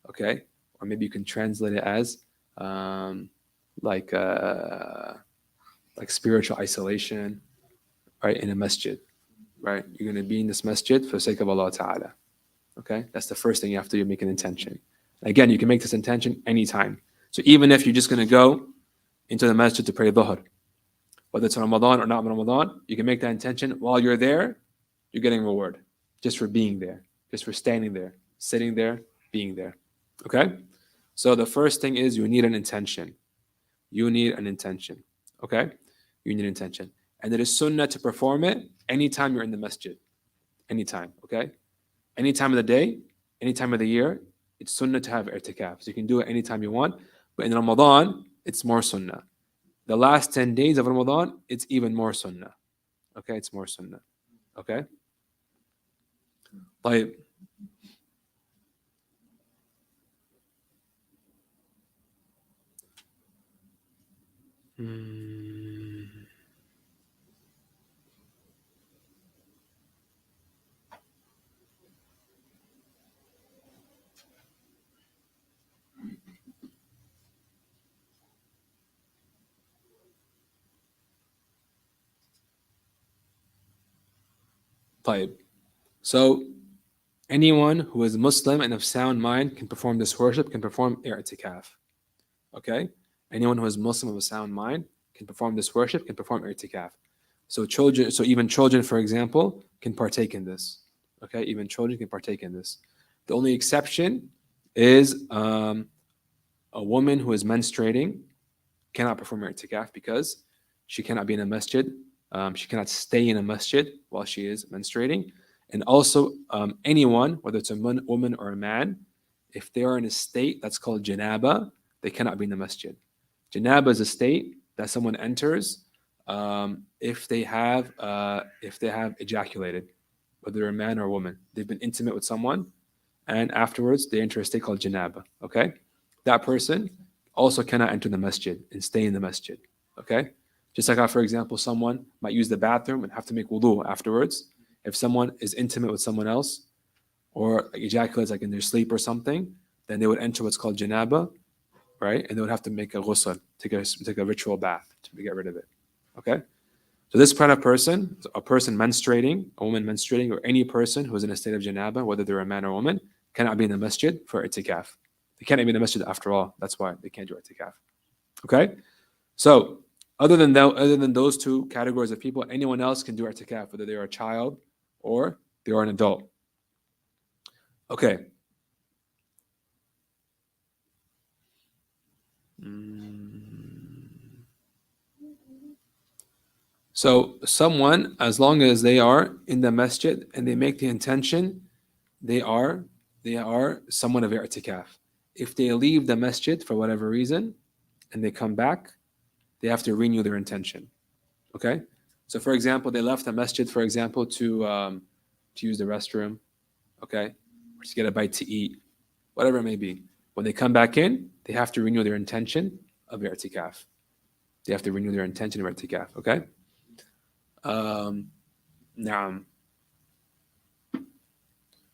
A: okay? Or maybe you can translate it as like spiritual isolation, right? In a masjid, right? You're going to be in this masjid for the sake of Allah Ta'ala. Okay? That's the first thing you have to do, make an intention. Again, you can make this intention anytime. So even if you're just going to go into the masjid to pray dhuhr, whether it's Ramadan or not Ramadan, you can make that intention. While you're there, you're getting reward just for being there, just for standing there, sitting there, being there. Okay? So the first thing is you need an intention. You need an intention. Okay? You need intention. And it is sunnah to perform it anytime you're in the masjid. Anytime. Okay? Any time of the day, any time of the year, it's sunnah to have i'tikaf. So you can do it anytime you want. But in Ramadan, it's more sunnah. The last 10 days of Ramadan, it's even more sunnah. Okay? It's more sunnah. Okay? طيب. طيب. So anyone who is Muslim and of sound mind can perform this worship, can perform i'tikaf. Okay? Anyone who is Muslim of a sound mind can perform this worship, can perform i'tikaf. So even children, for example, can partake in this. Okay? Even children can partake in this. The only exception is a woman who is menstruating cannot perform i'tikaf because she cannot be in a masjid She cannot stay in a masjid while she is menstruating. And also, anyone, whether it's a woman or a man, if they are in a state that's called janaba, they cannot be in the masjid. Janaba is a state that someone enters if they have ejaculated, whether they're a man or a woman. They've been intimate with someone, and afterwards they enter a state called janaba. Okay, that person also cannot enter the masjid and stay in the masjid. Okay, just like how, for example, someone might use the bathroom and have to make wudu afterwards. If someone is intimate with someone else or ejaculates like in their sleep or something, then they would enter what's called janaba, right? And they would have to make a ghusl, take a ritual bath to get rid of it. Okay? So this kind of person, a person menstruating, a woman menstruating, or any person who is in a state of janaba, whether they're a man or a woman, cannot be in the masjid for i'tikaf. They can't be in the masjid after all. That's why they can't do i'tikaf. Okay? So other than those two categories of people, anyone else can do i'tikaf, whether they are a child or they are an adult. Okay. So someone, as long as they are in the masjid and they make the intention, they are someone of i'tikaf. If they leave the masjid for whatever reason and they come back, they have to renew their intention. Okay? So for example, they left the masjid, for example, to use the restroom, okay, or to get a bite to eat, whatever it may be. When they come back in, they have to renew their intention of i'tikaf. They have to renew their intention of i'tikaf, okay? Now,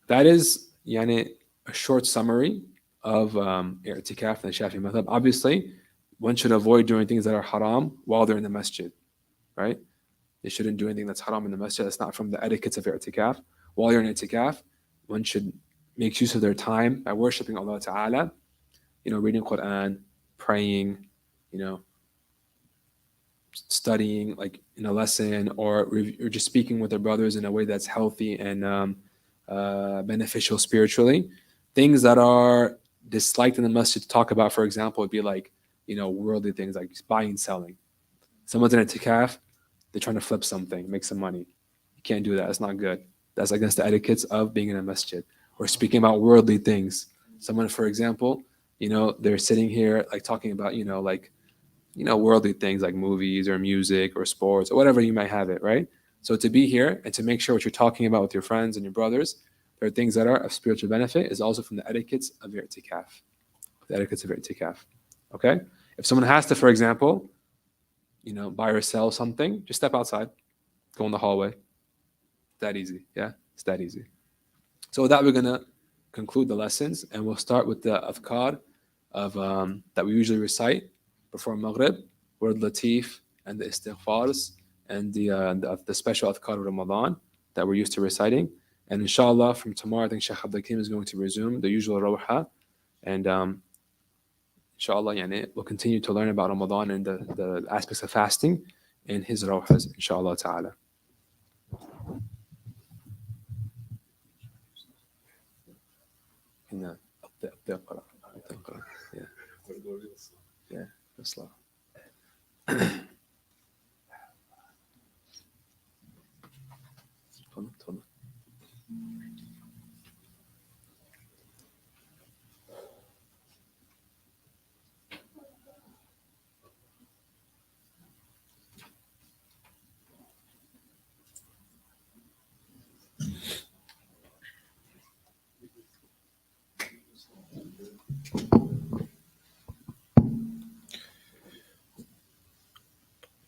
A: that is a short summary of i'tikaf and the Shafi'i madhab. Obviously, one should avoid doing things that are haram while they're in the masjid, right? They shouldn't do anything that's haram in the masjid. That's not from the etiquettes of i'tikaf. While you're in i'tikaf, one should make use of their time by worshipping Allah Ta'ala, reading Quran, praying, studying like in a lesson, or just speaking with their brothers in a way that's healthy and beneficial spiritually. Things that are disliked in the masjid to talk about, for example, would be like, worldly things like buying and selling. Someone's in i'tikaf, they're trying to flip something, make some money. You can't do that. It's not good. That's against the etiquettes of being in a masjid. Or speaking about worldly things. Someone, for example, they're sitting here like talking about, worldly things like movies or music or sports or whatever you might have it, right? So to be here and to make sure what you're talking about with your friends and your brothers, there are things that are of spiritual benefit, is also from the etiquettes of i'tikaf. The etiquettes of i'tikaf. Okay? If someone has to, for example, buy or sell something, just step outside, go in the hallway. It's that easy, yeah? It's that easy. So with that, we're going to conclude the lessons, and we'll start with the adhkar of that we usually recite before Maghrib, word Latif, and the istighfars, and the special adhkar of Ramadan that we're used to reciting. And inshallah, from tomorrow, I think Shaykh Abdul Hakim is going to resume the usual rawha, and inshallah, we'll continue to learn about Ramadan and the aspects of fasting in his rawhas, inshallah ta'ala. اقرأ. Yeah, that's slow. تفضل.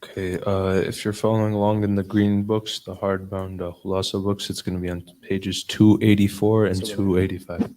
E: Okay, if you're following along in the green books, the hardbound Khulasa books, it's going to be on pages 284 and 285.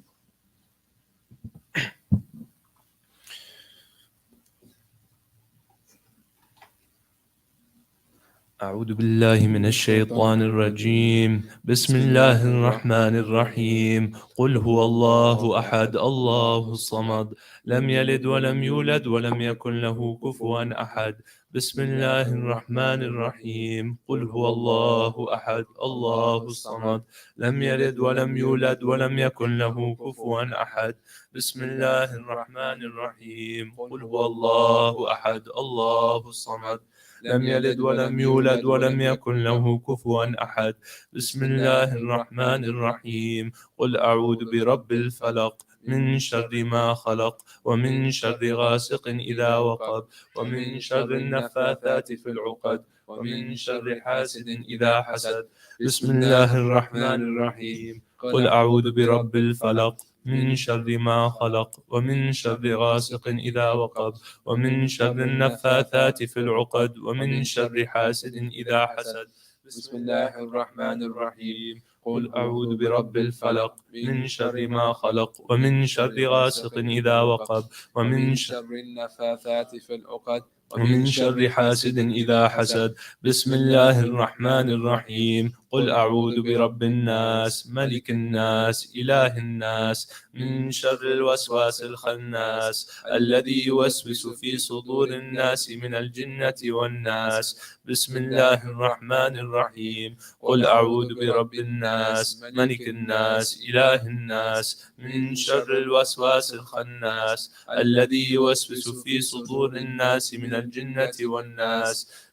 E: أعوذ بالله من الشيطان الرجيم بسم الله الرحمن الرحيم قل هو الله أحد الله الصمد لم يلد ولم يولد ولم يكن له كفوا أحد بسم الله الرحمن الرحيم قل هو الله أحد الله الصمد لم يلد ولم يولد ولم يكن له كفوا أحد بسم الله الرحمن الرحيم قل هو الله أحد الله الصمد لم يلد ولم يولد ولم يكن له كفوا أحد. بسم الله الرحمن الرحيم. قل أعوذ برب الفلق من شر ما خلق ومن شر غاسق إذا وقب ومن شر النفاثات في العقد ومن شر حاسد إذا حسد. بسم الله الرحمن الرحيم. قل أعوذ برب الفلق من شر ما خلق ومن شر غاسق إذا وقب ومن شر النفاثات في العقد ومن شر حاسد إذا حسد. بسم الله الرحمن الرحيم. قل أعوذ برب الفلق من شر ما خلق ومن شر غاسق إذا وقب ومن شر النفاثات في العقد ومن شر حاسد إذا حسد. بسم الله الرحمن الرحيم. قل أعوذ برب الناس ملك الناس إله الناس من شر الوسواس الخناس الذي يوسوس في صدور الناس من الجنة والناس. بسم الله الرحمن الرحيم. قل أعوذ برب الناس ملك الناس إله الناس من شر الوسواس الخناس الذي يوسوس في صدور الناس من الجنة والناس.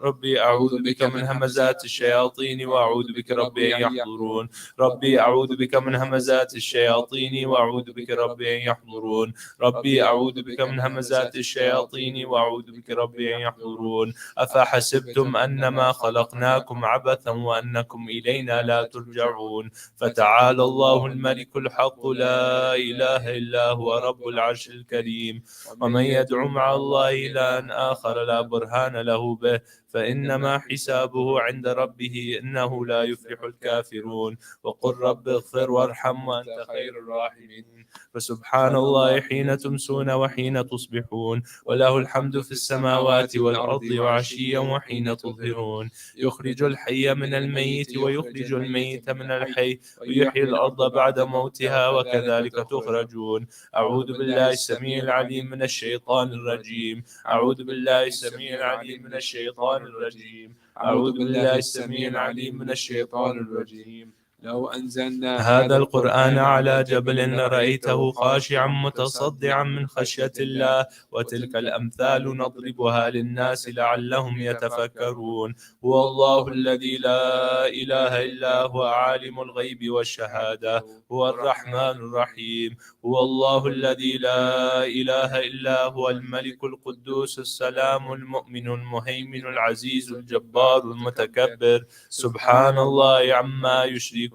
E: ربي أعوذ بك من همزات الشياطين وأعوذ بك ربي أن يحضرون. ربي أعوذ بك من همزات الشياطين وأعوذ بك ربي أن يحضرون. ربي أعوذ بك من همزات الشياطين وأعوذ بك ربي أن يحضرون. أفحسبتم أنما خلقناكم عبثا وأنكم إلينا لا ترجعون. فتعالى الله الملك الحق لا إله إلا هو رب العرش الكريم. ومن يدعو مع الله إلها آخر لا برهان له به فإنما حسابه عند ربه إنه لا يفلح الكافرون. وقل رب اغفر وارحم وأنت خير الراحمين. فسبحان الله حين تمسون وحين تصبحون وله الحمد في السماوات والأرض وعشيا وحين تظهرون. يخرج الحي من الميت ويخرج الميت من الحي ويحيي الأرض بعد موتها وكذلك تخرجون. أعوذ بالله السميع العليم من الشيطان الرجيم. أعوذ بالله السميع العليم من الشيطان الرجيم. أعوذ بالله السميع العليم من الشيطان الرجيم. لو أنزلنا هذا القرآن على جبل لرأيته خاشعا متصدعا من خشية الله. وتلك الأمثال نضربها للناس لعلهم يتفكرون. هو الله الذي لا إله إلا هو عالم الغيب والشهادة هو الرحمن الرحيم. هو الله الذي لا إله إلا هو الملك القدوس السلام المؤمن المهيمن العزيز الجبار المتكبر. سبحان الله عما يشركون.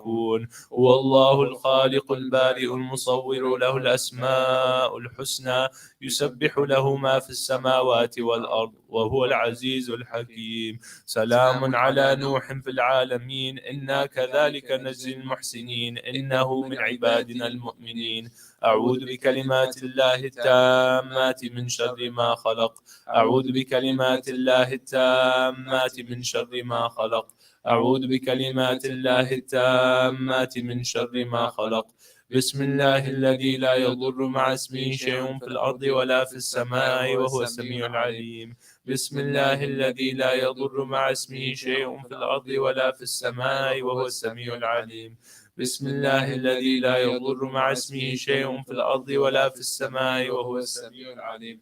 E: هو الله الخالق البارئ المصور له الأسماء الحسنى يسبح له ما في السماوات والأرض وهو العزيز الحكيم. سلام على نوح في العالمين إنا كذلك نجزي المحسنين إنه من عبادنا المؤمنين. أعوذ بكلمات الله التامات من شر ما خلق. أعوذ بكلمات الله التامات من شر ما خلق. أعوذ بكلمات الله التامات من شر ما خلق. بسم الله الذي لا يضر مع اسمه شيء في الأرض ولا في السماء وهو السميع العليم. بسم الله الذي لا يضر مع اسمه شيء في الأرض ولا في السماء وهو السميع العليم. بسم الله الذي لا يضر مع اسمه شيء في الأرض ولا في السماء وهو السميع العليم.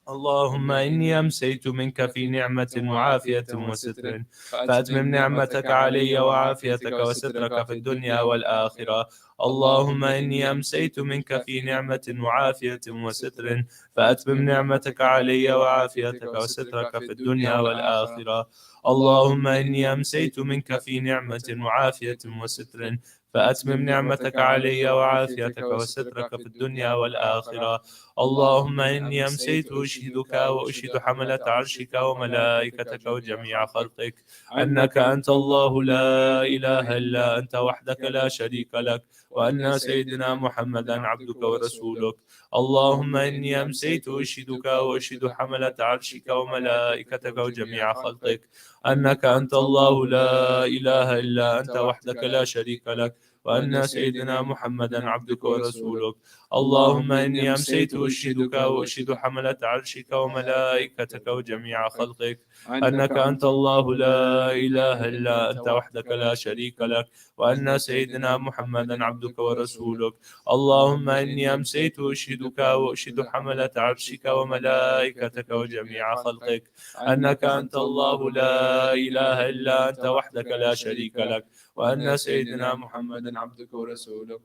E: اللهم إني أمسيت منك في نعمة وعافية وستر فأتمم نعمتك علي وعافيتك وسترك في الدنيا والآخرة. اللهم إني أمسيت منك في نعمة وعافية وستر فأتمم نعمتك علي وعافيتك وسترك في الدنيا والآخرة. اللهم إني أمسيت منك في نعمة وعافية وستر فأتمم نعمتك علي وعافيتك وسترك في الدنيا والآخرة. اللهم إني أمسيت أشهدك وأشهد حملة عرشك وملائكتك وجميع خلقك أنك أنت الله لا إله إلا أنت وحدك لا شريك لك وأن سيدنا محمدا عبدك ورسولك. اللهم إني أمسيت أشهدك وأشهد حملة عرشك وملائكتك وجميع خلقك أنك أنت الله لا إله إلا أنت وحدك لا شريك لك وأن سيدنا محمدا عبدك ورسولك. اللهم إني أمسيت أشهدك وأشهد حملة عرشك وملائكتك وجميع خلقك أنك أنت الله لا إله إلا أنت وحدك لا شريك لك، وأن سيدنا محمدا عبدك ورسولك. اللهم إني أمسيت أشهدك وأشهد حملة عرشك وملائكتك وجميع خلقك أنك أنت الله لا إله إلا أنت وحدك لا شريك لك، وأن سيدنا محمدا عبدك ورسولك.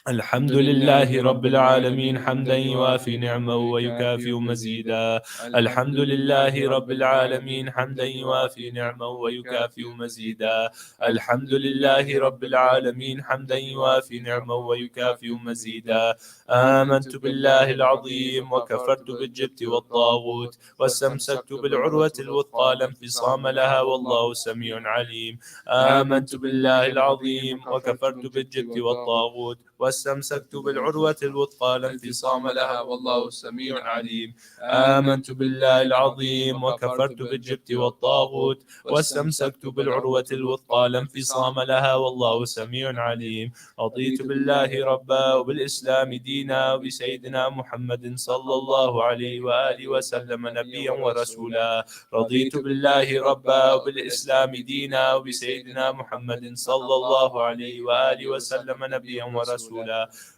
E: الحمد لله رب العالمين حمدا يوافي نعمه ويكافئ مزيدا. الحمد لله رب العالمين حمدا يوافي نعمه ويكافئ مزيدا. الحمد لله رب العالمين حمدا يوافي نعمه ويكافئ مزيدا. آمنت بالله العظيم وكفرت بالجبت والطاغوت واستمسكت بالعروة الوثقى لا انفصام لها والله سميع عليم. آمنت بالله العظيم وكفرت بالجبت والطاغوت واستمسكت بالعروة الوثقى لا انفصام لها والله سميع عليم. آمنت بالله العظيم وكفرت بالجبت والطاغوت واستمسكت بالعروة الوثقى لا انفصام لها والله سميع عليم. رضيت بالله ربا وبالإسلام دينا وبسيدنا محمد صلى الله عليه وآله وسلم نبيا ورسولا. رضيت بالله ربا وبالإسلام دينا وبسيدنا محمد صلى الله عليه وآله وسلم نبيا ورسولا.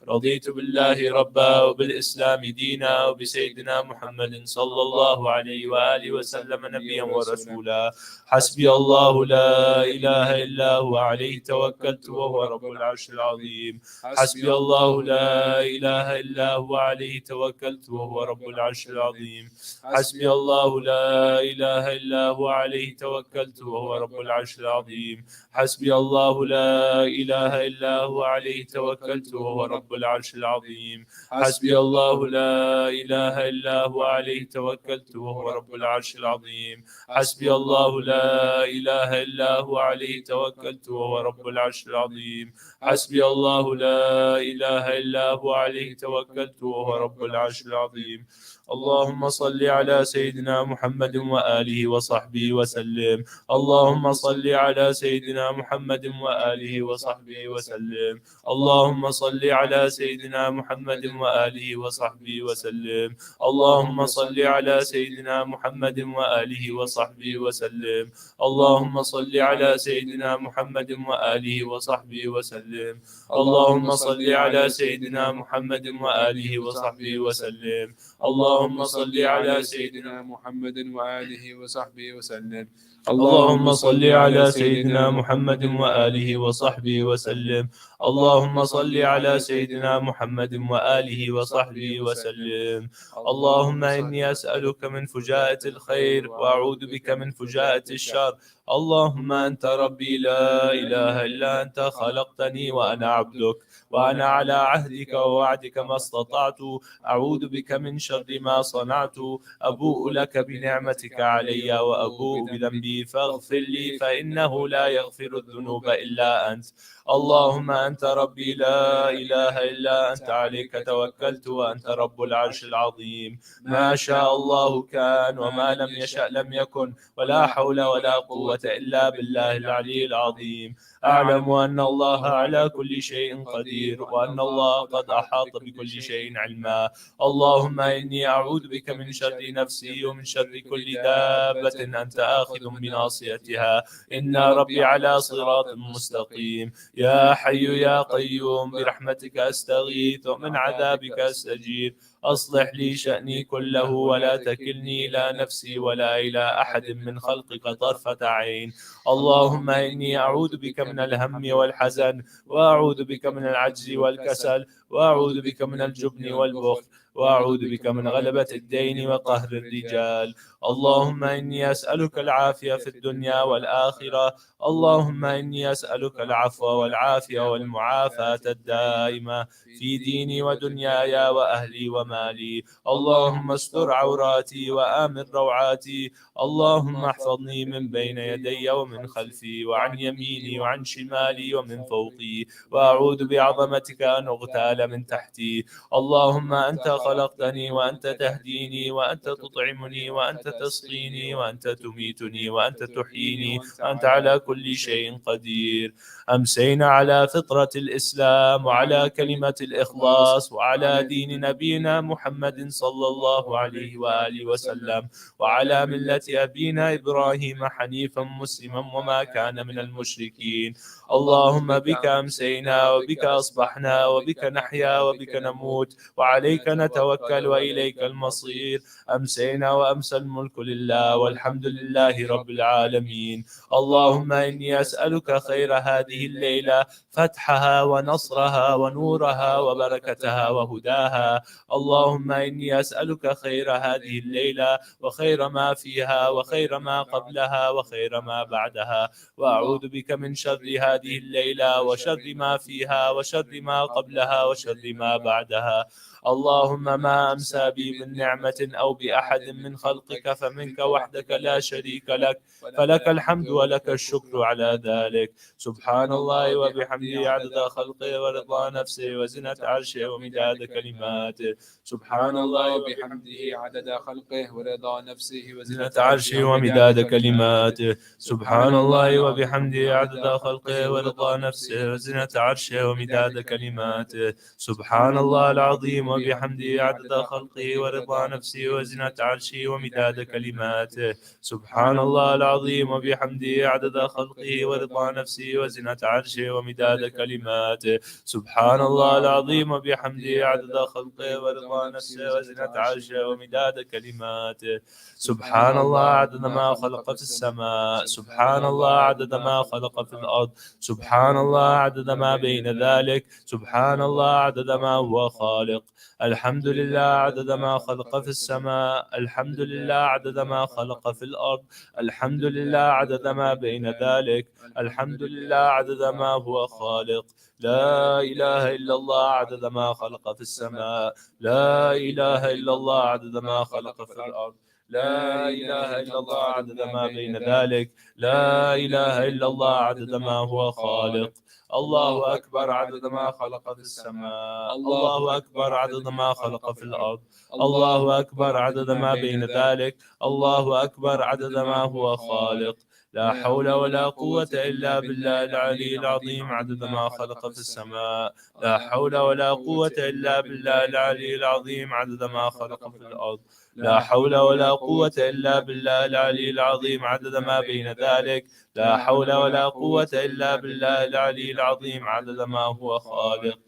E: رضيت بالله ربا وبالإسلام دينا وبسيدنا محمد صلى الله عليه وآله وسلم نبيا ورسولا. حسبي الله لا إله إلا هو عليه توكلت وهو رب العرش العظيم. حسبي الله لا إله إلا هو عليه توكلت وهو رب العرش العظيم. حسبي الله لا إله إلا هو عليه توكلت وهو رب العرش العظيم. حسبي الله لا إله إلا هو عليه توكلت وهو رب العرش العظيم. حسبي الله لا إله إلا هو عليه توكلت وهو رب العرش العظيم. حسبي الله لا إله إلا هو عليه توكلت وهو رب العرش العظيم. حسبي الله لا إله إلا هو عليه توكلت وهو رب العرش العظيم. اللهم صل على سيدنا محمد وآله وصحبه وسلم. اللهم صل على سيدنا محمد وآله وصحبه وسلم. اللهم صل على سيدنا محمد وآله وصحبه وسلم. اللهم صل على سيدنا محمد وآله وصحبه وسلم. اللهم صل على سيدنا محمد وآله وصحبه وسلم. اللهم صل على سيدنا محمد وآله وصحبه وسلم. اللهم صل على سيدنا محمد وآله وصحبه وسلم. اللهم صل على سيدنا محمد وآله وصحبه وسلم. اللهم صل على سيدنا محمد وآله وصحبه وسلم. اللهم إني أسألك من فجاءة الخير وأعوذ بك من فجاءة الشر. اللهم أنت ربي لا إله إلا أنت خلقتني وأنا عبدك وأنا على عهدك ووعدك ما استطعت. أعوذ بك من شر ما صنعت. أبوء لك بنعمتك علي وأبوء بذنبي فاغفر لي فإنه لا يغفر الذنوب إلا أنت. اللهم أنت ربي لا إله إلا أنت عليك توكلت وأنت رب العرش العظيم. ما شاء الله كان وما لم يشأ لم يكن ولا حول ولا قوة إلا بالله العلي العظيم. أعلم أن الله على كل شيء قدير وأن الله قد أحاط بكل شيء علما. اللهم إني أعوذ بك من شر نفسي ومن شر كل دابة أنت آخذ بناصيتها إن ربي على صراط مستقيم. يا حي يا قيوم برحمتك أستغيث ومن عذابك أستجير. أصلح لي شأني كله ولا تكلني إلى نفسي ولا إلى أحد من خلقك طرفة عين. اللهم إني أعوذ بك من الهم والحزن وأعوذ بك من العجز والكسل وأعوذ بك من الجبن والبخل وأعوذ بك من غلبة الدين وقهر الرجال. اللهم إني أسألك العافية في الدنيا والآخرة. اللهم إني أسألك العفو والعافية والمعافاة الدائمة في ديني ودنياي وأهلي ومالي. اللهم استر عوراتي وآمن روعاتي. اللهم احفظني من بين يدي ومن خلفي وعن يميني وعن شمالي ومن فوقي. وأعوذ بعظمتك أن أغتال من تحتي. اللهم أنت خلقتني وأنت تهديني وأنت تطعمني وأنت تسقيني وأنت تميتني وأنت تحييني وأنت على كل شيء قدير. أمسينا على فطرة الإسلام وعلى كلمة الإخلاص وعلى دين نبينا محمد صلى الله عليه وآله وسلم وعلى ملة أبينا إبراهيم حنيفا مسلما وما كان من المشركين. اللهم بك أمسينا وبك أصبحنا وبك نحيا وبك نموت وعليك نتوكل وإليك المصير. أمسينا وأمسى الملك لله والحمد لله رب العالمين. اللهم إني أسألك خير هذه الليلة، فتحها ونصرها ونورها وبركتها وهداها. اللهم إني أسألك خير هذه الليلة وخير ما فيها وخير ما قبلها وخير ما بعدها، وأعوذ بك من شر هذه الليلة وشر ما فيها وشر ما قبلها وشر ما بعدها. اللهم ما أمسى بي من نعمة أو بأحد من خلقك فمنك وحدك لا شريك لك، فلك الحمد ولك الشكر على ذلك. سبحان الله وبحمده عدد خلقه ورضا نفسه وزنة عرشه ومداد كلماته. سبحان الله
A: وبحمده عدد خلقه ورضا نفسه
E: وزنة عرشه ومداد كلماته. سبحان الله وبحمده عدد خلقه ورضا نفسه وزنة عرشه ومداد كلماته. سبحان الله العظيم وبحمده عدد خلقه ورضا نفسه وزنة عرشه ومداد كلماته. سبحان الله العظيم وبحمده عدد خلقه ورضا نفسه وزنة عرشه ومداد كلماته. سبحان الله العظيم وبحمده عدد خلقه ورضا نفسه وزنة عرشه ومداد كلماته. سبحان الله عدد ما خلق في السماء، سبحان الله عدد ما خلق في الأرض، سبحان الله عدد ما بين ذلك، سبحان الله عدد ما هو خالق. الحمد لله عدد ما خلق في السماء، الحمد لله عدد ما خلق في الأرض، الحمد لله عدد ما بين ذلك، الحمد لله عدد ما هو خالق. لا إله إلا الله عدد ما خلق في السماء، لا إله إلا الله عدد ما خلق في الأرض، لا إله إلا الله عدد ما بين ذلك، لا إله إلا الله عدد ما هو خالق. الله أكبر عدد ما خلق في السماء، الله أكبر عدد ما خلق في الأرض، الله أكبر عدد ما بين ذلك، الله أكبر عدد ما هو خالق. لا حول ولا قوة إلا بالله العلي العظيم عدد ما خلق في السماء، لا حول ولا قوة إلا بالله العلي العظيم عدد ما خلق في الأرض، لا حول ولا قوة إلا بالله العلي العظيم عدد ما بين ذلك، لا حول ولا قوة إلا بالله العلي العظيم عدد ما هو خالق.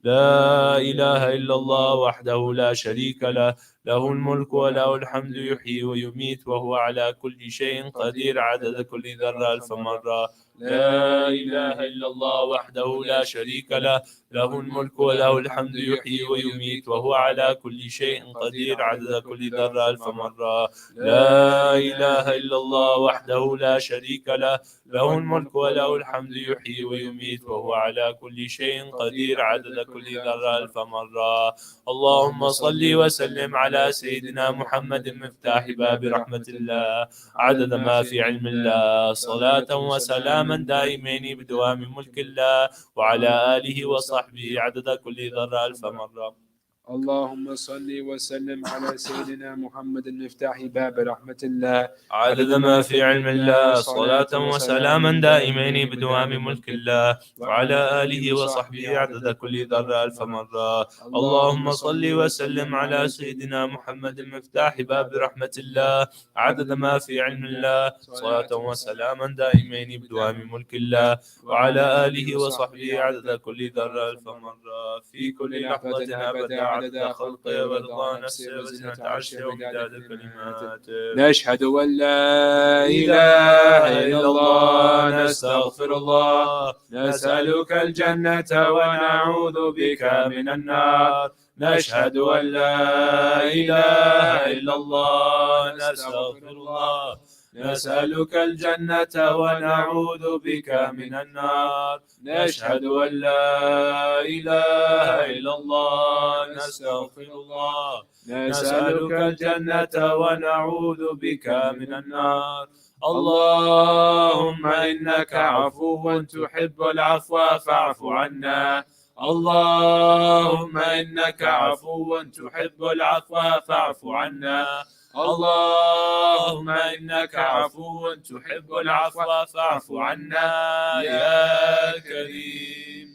E: لا إله إلا الله وحده لا شريك له، له الملك وله الحمد يحيي ويميت وهو على كل شيء قدير عدد كل ذرة 1000 مرة. لا إله إلا الله وحده لا شريك له، له الملك وله الحمد يحيي ويميت وهو على كل شيء قدير عدد كل ذرة 1000 مرة. لا إله إلا الله وحده لا شريك له، له الملك وله الحمد يحيي ويميت وهو على كل شيء قدير عدد كل ذرة 1000 مرة. اللهم صل وسلم على سيدنا محمد مفتاح باب رحمة الله عدد ما في علم الله، صلاة وسلاما دائمين بدوام ملك الله وعلى آله وصحبه عدد كل ذرة 1000 مرة.
A: اللهم صل وسلم على سيدنا محمد مفتاح باب رحمة الله
E: عدد ما في علم الله، صلاة وسلاما دائمين بدوام ملك الله وعلى آله وصحبه عدد كل ذرة 1000 مرة. اللهم صل وسلم على سيدنا محمد مفتاح باب رحمة الله عدد ما في علم الله، صلاة وسلاما دائمين بدوام ملك الله وعلى آله وصحبه عدد كل ذرة 1000 مرة، في كل لحظة أبدا عدد خلقه ورضا نفسه وزنة عرشه ومداد كلماته.
A: نشهد أن لا إله إلا الله، نستغفر الله، نسألك الجنة ونعوذ بك من النار. نشهد أن لا إله إلا الله، نستغفر الله، نسألك الجنة ونعوذ بك من النار. نشهد أن لا إله إلا الله، نستغفر الله، نسألك الجنة ونعوذ بك من النار. اللهم إنك عفو تحب العفو فاعف عنا.
E: اللهم إنك عفو تحب العفو فاعف عنا. اللهم إنك عفو تحب العفو فاعف عنا يا كريم.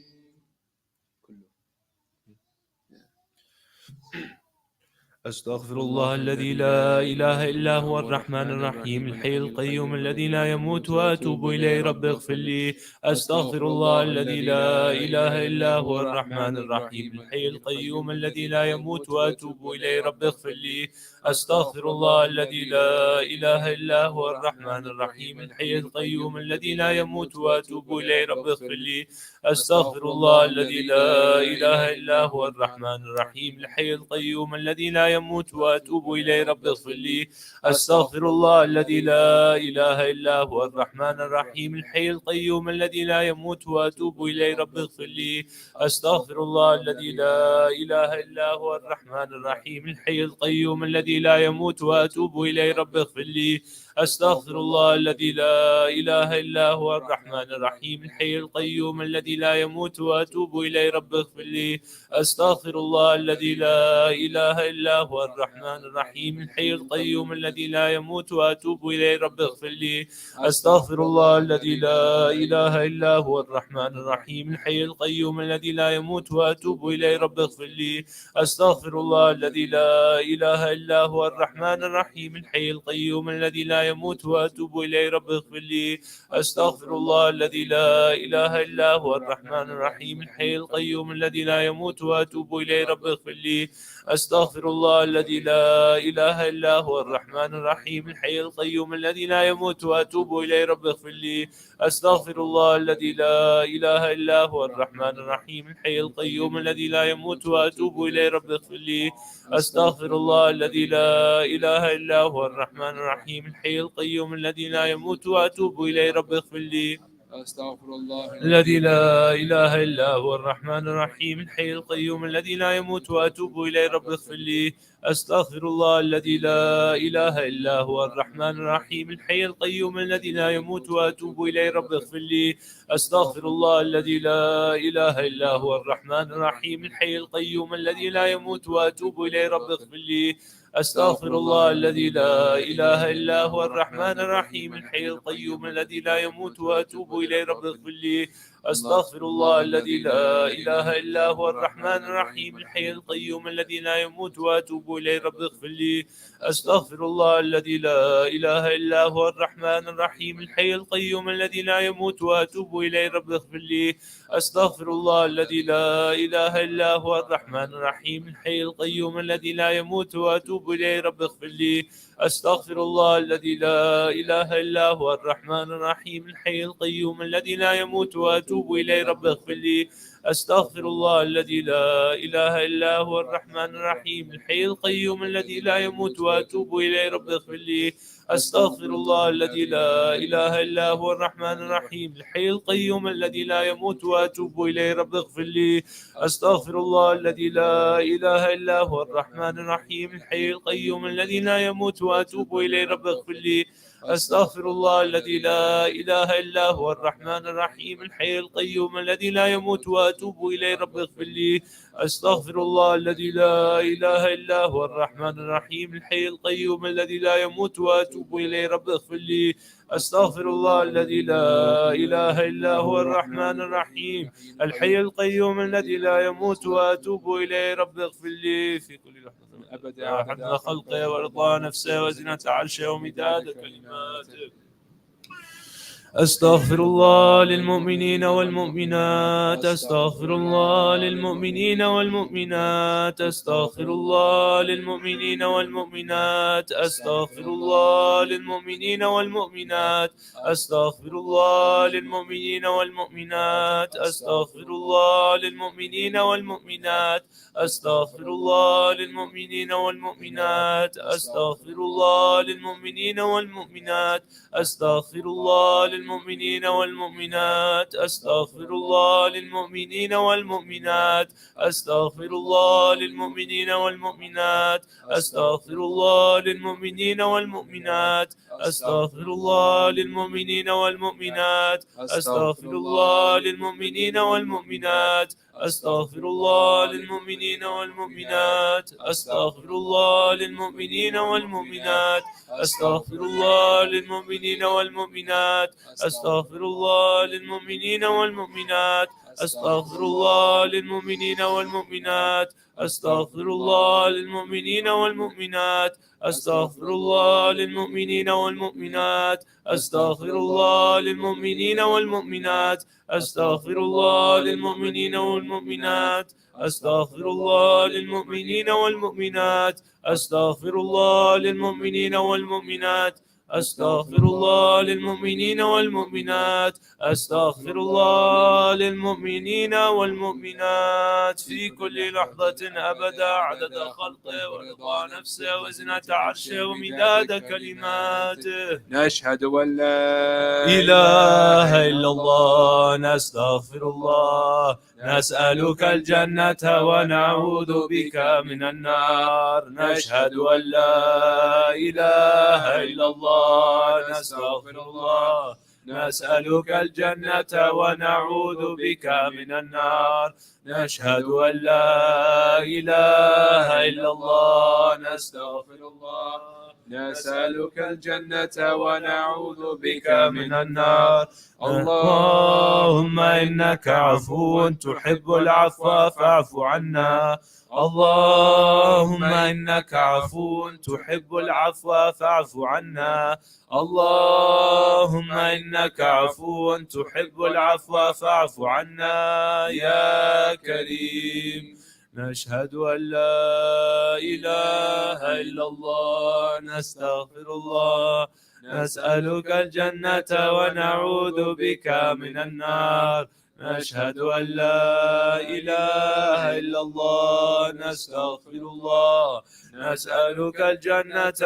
E: أستغفر الله الذي لا إله إلا هو الرحمن الرحيم الحي القيوم الذي لا يموت وأتوب إليه رب اغفر لي. أستغفر الله الذي لا إله إلا هو الرحمن الرحيم الحي القيوم الذي لا يموت وأتوب إليه رب اغفر لي. أستغفر الله الذي لا إله إلا هو الرحمن الرحيم الحي القيوم الذي لا يموت وأتوب إليه رب اغفر لي. أستغفر الله الذي لا إله إلا هو الرحمن الرحيم الحي القيوم الذي لا يموت وأتوب إليه رب اغفر لي. أستغفر الله الذي لا إله إلا هو الرحمن الرحيم الحي القيوم الذي لا يموت وأتوب إليه رب اغفر لي. أستغفر الله الذي لا إله إلا هو الرحمن الرحيم الحي القيوم الذي لا يموت وأتوب إليه رب اغفر لي. أستغفر الله الذي لا إله إلا هو الرحمن الرحيم الحي القيوم الذي لا يموت وأتوب إليه رب اغفر لي. أستغفر الله الذي لا إله إلا هو الرحمن الرحيم الحي القيوم الذي لا يموت وأتوب إليه رب اغفر لي. أستغفر الله الذي لا إله إلا هو الرحمن الرحيم الحي القيوم الذي لا يموت وأتوب إليه رب اغفر لي. أستغفر الله الذي لا إله إلا هو الرحمن الرحيم الحي القيوم الذي لا يموت وأتوب إليه رب اغفر لي. أستغفر الله الذي لا إله إلا هو الرحمن الرحيم الحي القيوم الذي لا يموت وأتوب إليه رب اغفر لي. أستغفر الله الذي لا إله إلا هو الرحمن الرحيم الحي القيوم الذي لا يموت وأتوب إليه رب اغفر لي. أستغفر الله الذي لا إله إلا هو الرحمن الرحيم الحي القيوم الذي لا يموت وأتوب إليه رب اغفر لي. أستغفر الله الذي لا إله إلا هو الرحمن الرحيم الحي القيوم الذي لا يموت وأتوب إليه رب اغفر لي.
A: أستغفر الله
E: الذي لا إله إلا هو الرحمن الرحيم الحي القيوم الذي لا يموت وأتوب إليه رب اغفر لي. أستغفر الله الذي لا إله إلا هو الرحمن الرحيم الحي القيوم الذي لا يموت وأتوب إليه رب اغفر لي. أستغفر الله الذي لا إله إلا هو الرحمن الرحيم الحي القيوم الذي لا يموت وأتوب إليه رب اغفر لي. أستغفر الله الذي لا إله إلا هو الرحمن الرحيم الحي القيوم الذي لا يموت وأتوب إليه رب اغفر لي. أستغفر الله الذي لا إله إلا هو الرحمن الرحيم الحي القيوم الذي لا يموت وأتوب إليه رب اغفر لي. أستغفر الله الذي لا إله إلا هو الرحمن الرحيم الحي القيوم الذي لا يموت وأتوب إليه رب اغفر لي. أستغفر الله الذي لا إله إلا هو الرحمن الرحيم الحي القيوم الذي لا يموت وأتوب إليه رب اغفر لي. أستغفر الله الذي لا إله إلا هو الرحمن الرحيم الحي القيوم الذي لا يموت وأتوب إليه رب اغفر لي. أستغفر الله الذي لا إله إلا هو الرحمن الرحيم الحي القيوم الذي لا يموت وأتوب إليه رب اغفر لي. أستغفر الله الذي لا إله إلا هو الرحمن الرحيم الحي القيوم الذي لا يموت وأتوب إليه رب اغفر لي. أستغفر الله الذي لا إله إلا هو الرحمن الرحيم الحي القيوم الذي لا يموت وأتوب إليه رب اغفر لي. أستغفر الله الذي لا إله إلا هو الرحمن الرحيم الحي القيوم الذي لا يموت وأتوب إليه رب اغفر لي. أستغفر الله الذي لا إله إلا هو الرحمن الرحيم الحي القيوم الذي لا يموت وأتوب إليه رب اغفر لي. أستغفر الله الذي لا إله إلا هو الرحمن الرحيم الحي القيوم الذي لا يموت وأتوب إليه رب اغفر لي في كل لحظة
A: أبد
E: عدد خلقه ورضا نفسه وزنة عرشه ومداد كلماته. أستغفر الله للمؤمنين والمؤمنات. أستغفر الله للمؤمنين والمؤمنات. أستغفر الله للمؤمنين والمؤمنات. أستغفر الله للمؤمنين والمؤمنات. أستغفر الله للمؤمنين والمؤمنات. أستغفر الله للمؤمنين والمؤمنات. أستغفر الله للمؤمنين والمؤمنات. أستغفر الله للمؤمنين والمؤمنات. أستغفر الله للمؤمنين والمؤمنات. أستغفر الله للمؤمنين والمؤمنات. أستغفر الله للمؤمنين والمؤمنات. أستغفر الله للمؤمنين والمؤمنات. أستغفر الله للمؤمنين والمؤمنات. أستغفر الله للمؤمنين والمؤمنات. أستغفر الله للمؤمنين والمؤمنات أستغفر الله للمؤمنين والمؤمنات أستغفر الله للمؤمنين والمؤمنات أستغفر الله للمؤمنين والمؤمنات أستغفر الله للمؤمنين والمؤمنات أستغفر الله للمؤمنين والمؤمنات أستغفر الله للمؤمنين والمؤمنات أستغفر الله للمؤمنين والمؤمنات أستغفر الله للمؤمنين والمؤمنات أستغفر الله للمؤمنين والمؤمنات أستغفر الله للمؤمنين والمؤمنات أستغفر الله للمؤمنين والمؤمنات أستغفر الله للمؤمنين والمؤمنات في كل لحظة أبدا عدد خلقه ورضا نفسه وزنة عرشه ومداد كلماته.
A: نشهد أن لا
E: إله إلا الله نستغفر الله نسألك الجنة ونعوذ بك من النار نشهد أن لا إله إلا الله نستغفر الله نسألك الجنة ونعوذ بك من النار نشهد أن لا إله إلا الله نستغفر الله
A: نسألك الجنة ونعوذ بك
E: من النار اللهم إنك عفو تحب العفو فاعف عنا اللهم إنك عفو تحب العفو فاعف عنا اللهم إنك عفو تحب العفو فاعف عنا يا كريم نشهد أن لا إله إلا الله نستغفر الله نسألك الجنة ونعوذ بك من النار نشهد أن لا إله إلا الله نستغفر الله نسألك الجنة